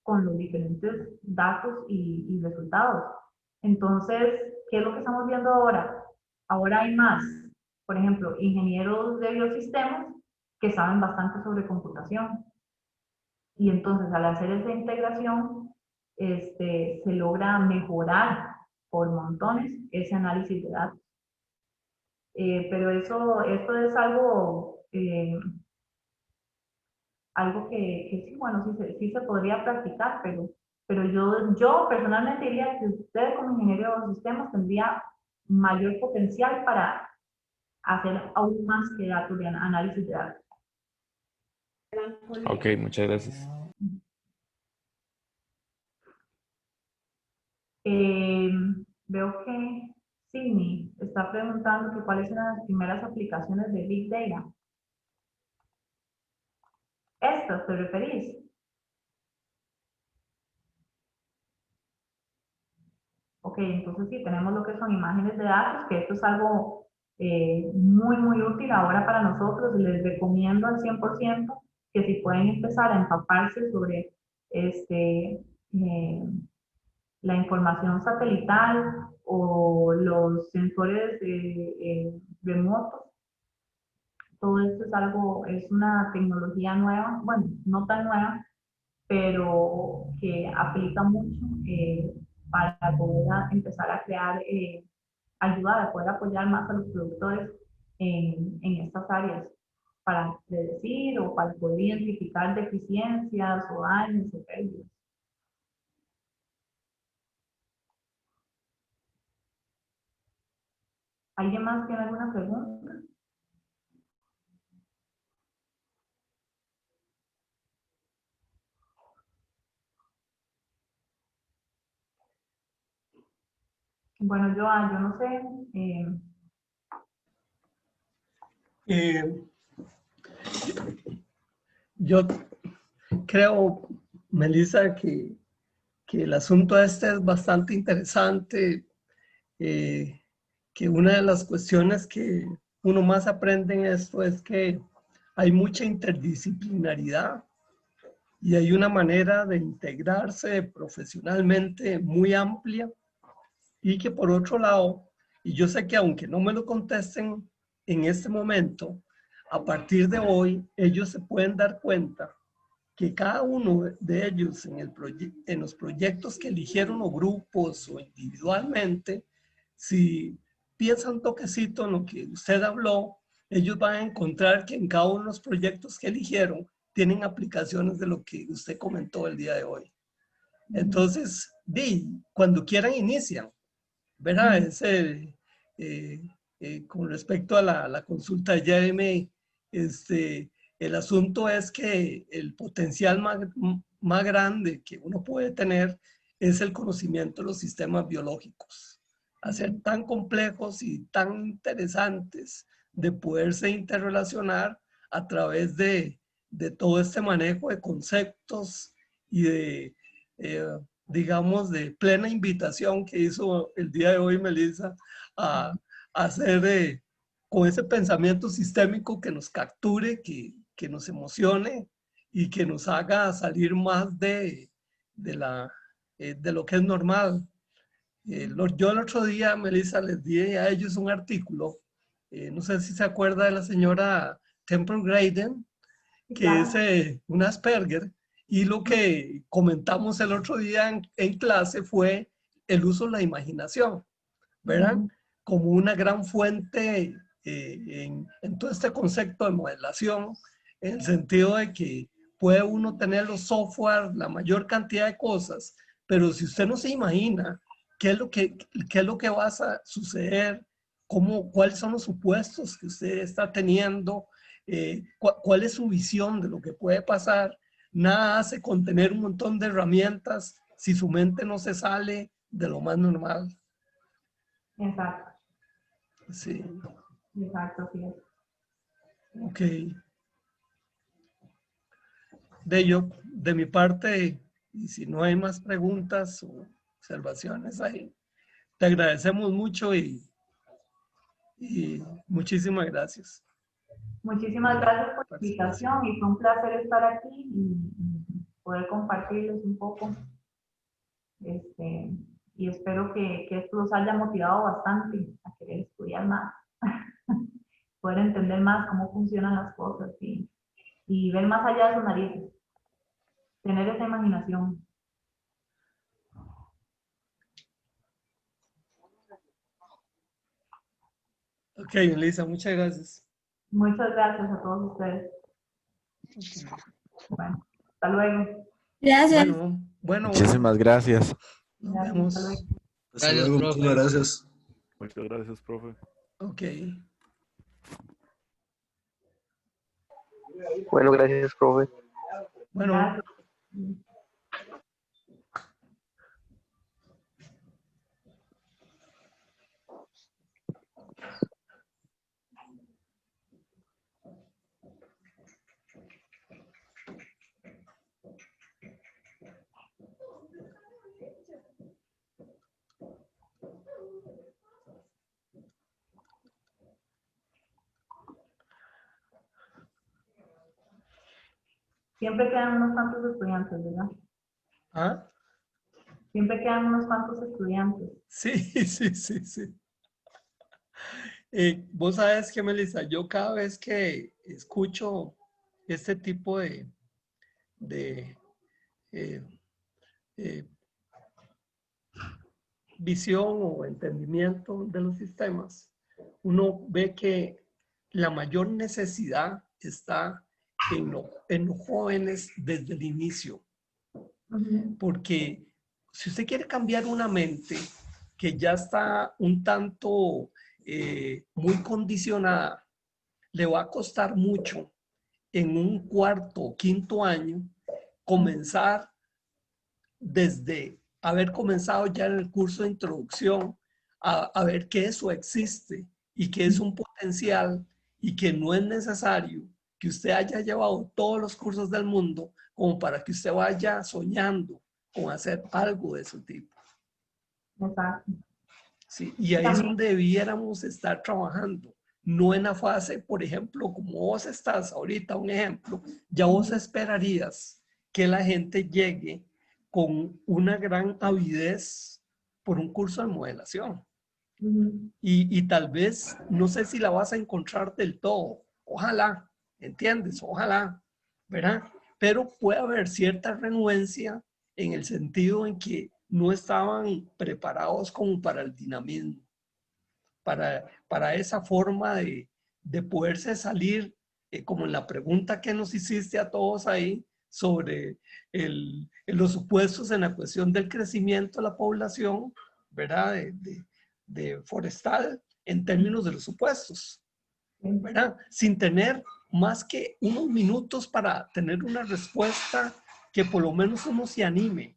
con los diferentes datos y resultados. Entonces, ¿qué es lo que estamos viendo ahora? Ahora hay más, por ejemplo, ingenieros de biosistemas que saben bastante sobre computación. Y entonces, al hacer esa integración, se logra mejorar por montones ese análisis de datos. Pero esto es algo que sí, bueno, sí se podría practicar, pero yo personalmente diría que usted como ingeniero de sistemas tendría mayor potencial para hacer aún más que datos de análisis de datos.
Ok, muchas gracias.
Veo que Sidney está preguntando que cuáles son las primeras aplicaciones de Big Data. ¿Estas te referís? Ok, entonces sí, tenemos lo que son imágenes de datos, que esto es algo muy, muy útil ahora para nosotros. Les recomiendo al 100% que si pueden empezar a empaparse sobre la información satelital o los sensores remotos. Todo esto es una tecnología nueva, bueno, no tan nueva, pero que aplica mucho para poder empezar a crear, ayudar a poder apoyar más a los productores en estas áreas para predecir o para poder identificar deficiencias o daños o pérdidas. ¿Alguien más tiene alguna pregunta? Bueno, yo no sé.
Yo creo, Melissa, que el asunto este es bastante interesante, que una de las cuestiones que uno más aprende en esto es que hay mucha interdisciplinaridad y hay una manera de integrarse profesionalmente muy amplia, y que por otro lado, y yo sé que aunque no me lo contesten en este momento, a partir de hoy ellos se pueden dar cuenta que cada uno de ellos en los proyectos que eligieron o grupos o individualmente, si piensan un toquecito en lo que usted habló, ellos van a encontrar que en cada uno de los proyectos que eligieron tienen aplicaciones de lo que usted comentó el día de hoy. Entonces, cuando quieran inician, ¿verdad? Con respecto a la consulta de Jeremy, el asunto es que el potencial más grande que uno puede tener es el conocimiento de los sistemas biológicos. Hacer tan complejos y tan interesantes de poderse interrelacionar a través de todo este manejo de conceptos y de, digamos, de plena invitación que hizo el día de hoy Melissa a hacer con ese pensamiento sistémico que nos capture, que nos emocione y que nos haga salir más de lo que es normal. Yo el otro día, Melissa, les di a ellos un artículo, no sé si se acuerda de la señora Temple Grayden, que es un Asperger, y lo que comentamos el otro día en clase fue el uso de la imaginación, ¿verdad? Como una gran fuente en todo este concepto de modelación, en el sentido de que puede uno tener los software, la mayor cantidad de cosas, pero si usted no se imagina qué es lo que va a suceder, cuáles son los supuestos que usted está teniendo, cuál es su visión de lo que puede pasar, nada hace con tener un montón de herramientas si su mente no se sale de lo más normal.
Exacto.
Sí.
Exacto, sí.
Ok. de mi parte, y si no hay más preguntas o observaciones ahí, te agradecemos mucho y muchísimas gracias.
Muchísimas gracias por la invitación y fue un placer estar aquí y poder compartirles un poco. Y espero que esto los haya motivado bastante a querer estudiar más, poder entender más cómo funcionan las cosas y ver más allá de sus narices, tener esa imaginación.
Ok, Elisa, muchas gracias.
Muchas gracias a todos ustedes. Bueno, hasta luego.
Gracias.
Bueno.
Muchísimas gracias.
Nos
Gracias,
vemos.
hasta luego.
Hasta luego, muchas gracias.
Muchas gracias, profe.
Ok.
Bueno, gracias, profe.
Bueno.
Gracias. Siempre quedan unos cuantos estudiantes, ¿verdad?
¿Ah?
Siempre quedan unos cuantos estudiantes.
Sí. Vos sabes que, Melissa, yo cada vez que escucho este tipo de visión o entendimiento de los sistemas, uno ve que la mayor necesidad está en los jóvenes desde el inicio. Porque si usted quiere cambiar una mente que ya está un tanto muy condicionada, le va a costar mucho en un cuarto o quinto año comenzar desde haber comenzado ya en el curso de introducción a ver que eso existe y que es un potencial y que no es necesario que usted haya llevado todos los cursos del mundo como para que usted vaya soñando con hacer algo de ese tipo.
Exacto.
Sí, y ahí es donde debiéramos estar trabajando, no en la fase, por ejemplo, como vos estás ahorita, un ejemplo, ya vos esperarías que la gente llegue con una gran avidez por un curso de modelación. Y tal vez, no sé si la vas a encontrar del todo, ojalá, ¿entiendes? Ojalá, ¿verdad? Pero puede haber cierta renuencia en el sentido en que no estaban preparados como para el dinamismo, para esa forma de poderse salir, como en la pregunta que nos hiciste a todos ahí, sobre los supuestos en la cuestión del crecimiento de la población, ¿verdad? De forestal en términos de los supuestos, ¿verdad? Sin tener más que unos minutos para tener una respuesta que por lo menos uno se anime,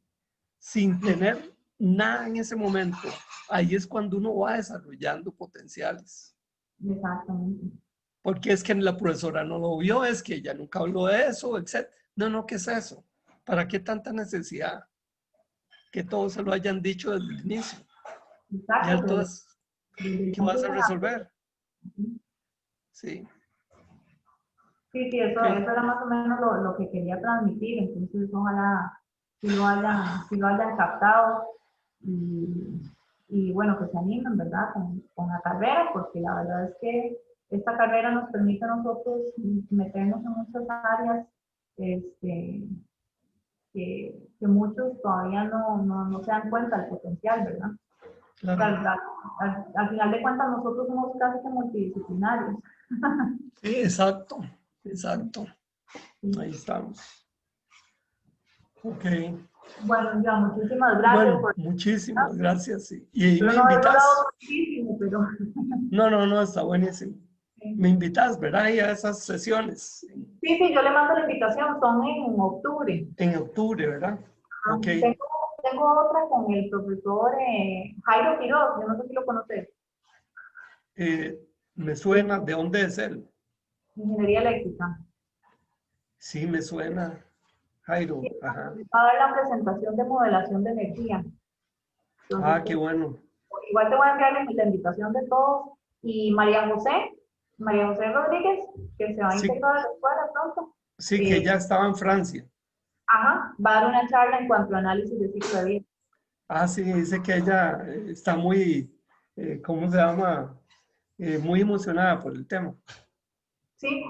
sin tener nada en ese momento. Ahí es cuando uno va desarrollando potenciales.
Exactamente.
Porque es que la profesora no lo vio, es que ella nunca habló de eso, etc. No, ¿qué es eso? ¿Para qué tanta necesidad? Que todos se lo hayan dicho desde el inicio.
Exacto.
Ya entonces, ¿qué vas a resolver? Sí.
Sí, eso era más o menos lo que quería transmitir, entonces ojalá si lo hayan captado y bueno, que se animen, ¿verdad? Con la carrera, porque la verdad es que esta carrera nos permite a nosotros meternos en muchas áreas que muchos todavía no se dan cuenta del potencial, ¿verdad?
Claro.
O sea, al final de cuentas nosotros somos casi que multidisciplinarios.
Sí, exacto. Ahí estamos. Ok.
Bueno, ya, muchísimas gracias.
Bueno, muchísimas gracias. Sí. Y
Pero
me
no he
invitas.
hablado muchísimo, pero...
No, está buenísimo. Me invitas, ¿verdad? Y a esas sesiones.
Sí, yo le mando la invitación, son en octubre.
En octubre, ¿verdad? Ok.
Tengo otra con el profesor Jairo Quiroz, yo no sé si lo conoces.
Me suena, ¿de dónde es él?
Ingeniería eléctrica.
Sí, me suena. Jairo, ajá.
Va a dar la presentación de modelación de energía. Entonces,
Qué bueno.
igual te voy a enviar la invitación de todos. Y María José Rodríguez, que se va a
Sí.
integrar a la escuela pronto.
Sí, que ella estaba en Francia.
Ajá, va a dar una charla en cuanto a análisis de ciclo de vida.
Sí, dice que ella está muy, ¿cómo se llama? Muy emocionada por el tema.
Sí,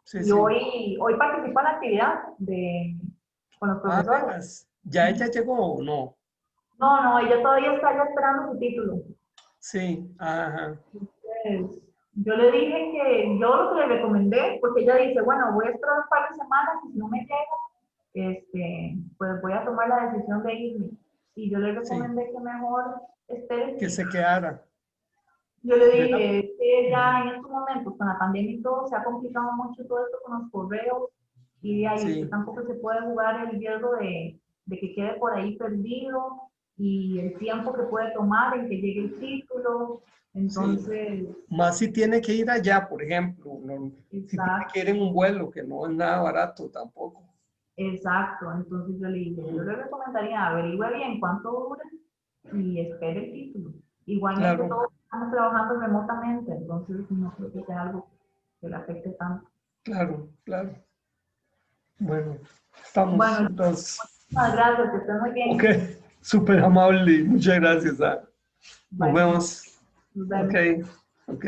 Sí,
y
sí.
hoy participa en la actividad con los profesores.
Veras. ¿Ya ella llegó o no?
No, ella todavía está ya esperando su título.
Sí, ajá.
Entonces, yo le dije que yo lo que le recomendé, porque ella dice, bueno, voy a esperar un par de semanas y si no me llega, pues voy a tomar la decisión de irme. Y yo le recomendé que mejor espere.
Que se quedara.
Yo le dije que ya en estos momentos, con la pandemia y todo, se ha complicado mucho todo esto con los correos y de ahí usted tampoco se puede jugar el riesgo de que quede por ahí perdido y el tiempo que puede tomar en que llegue el título. Entonces...
Más si tiene que ir allá, por ejemplo. No, si tiene que ir en un vuelo, que no es nada barato tampoco.
Exacto. Entonces yo le dije, yo le recomendaría averigüe bien cuánto dura y espere el título. Igualmente todos estamos trabajando remotamente, entonces no creo que sea algo que le afecte tanto.
Claro, claro. Bueno, estamos.
Bueno,
entonces.
Muchas gracias, que estén muy bien.
Ok, súper amable. Muchas gracias. Nos vemos.
Nos vemos.
Ok.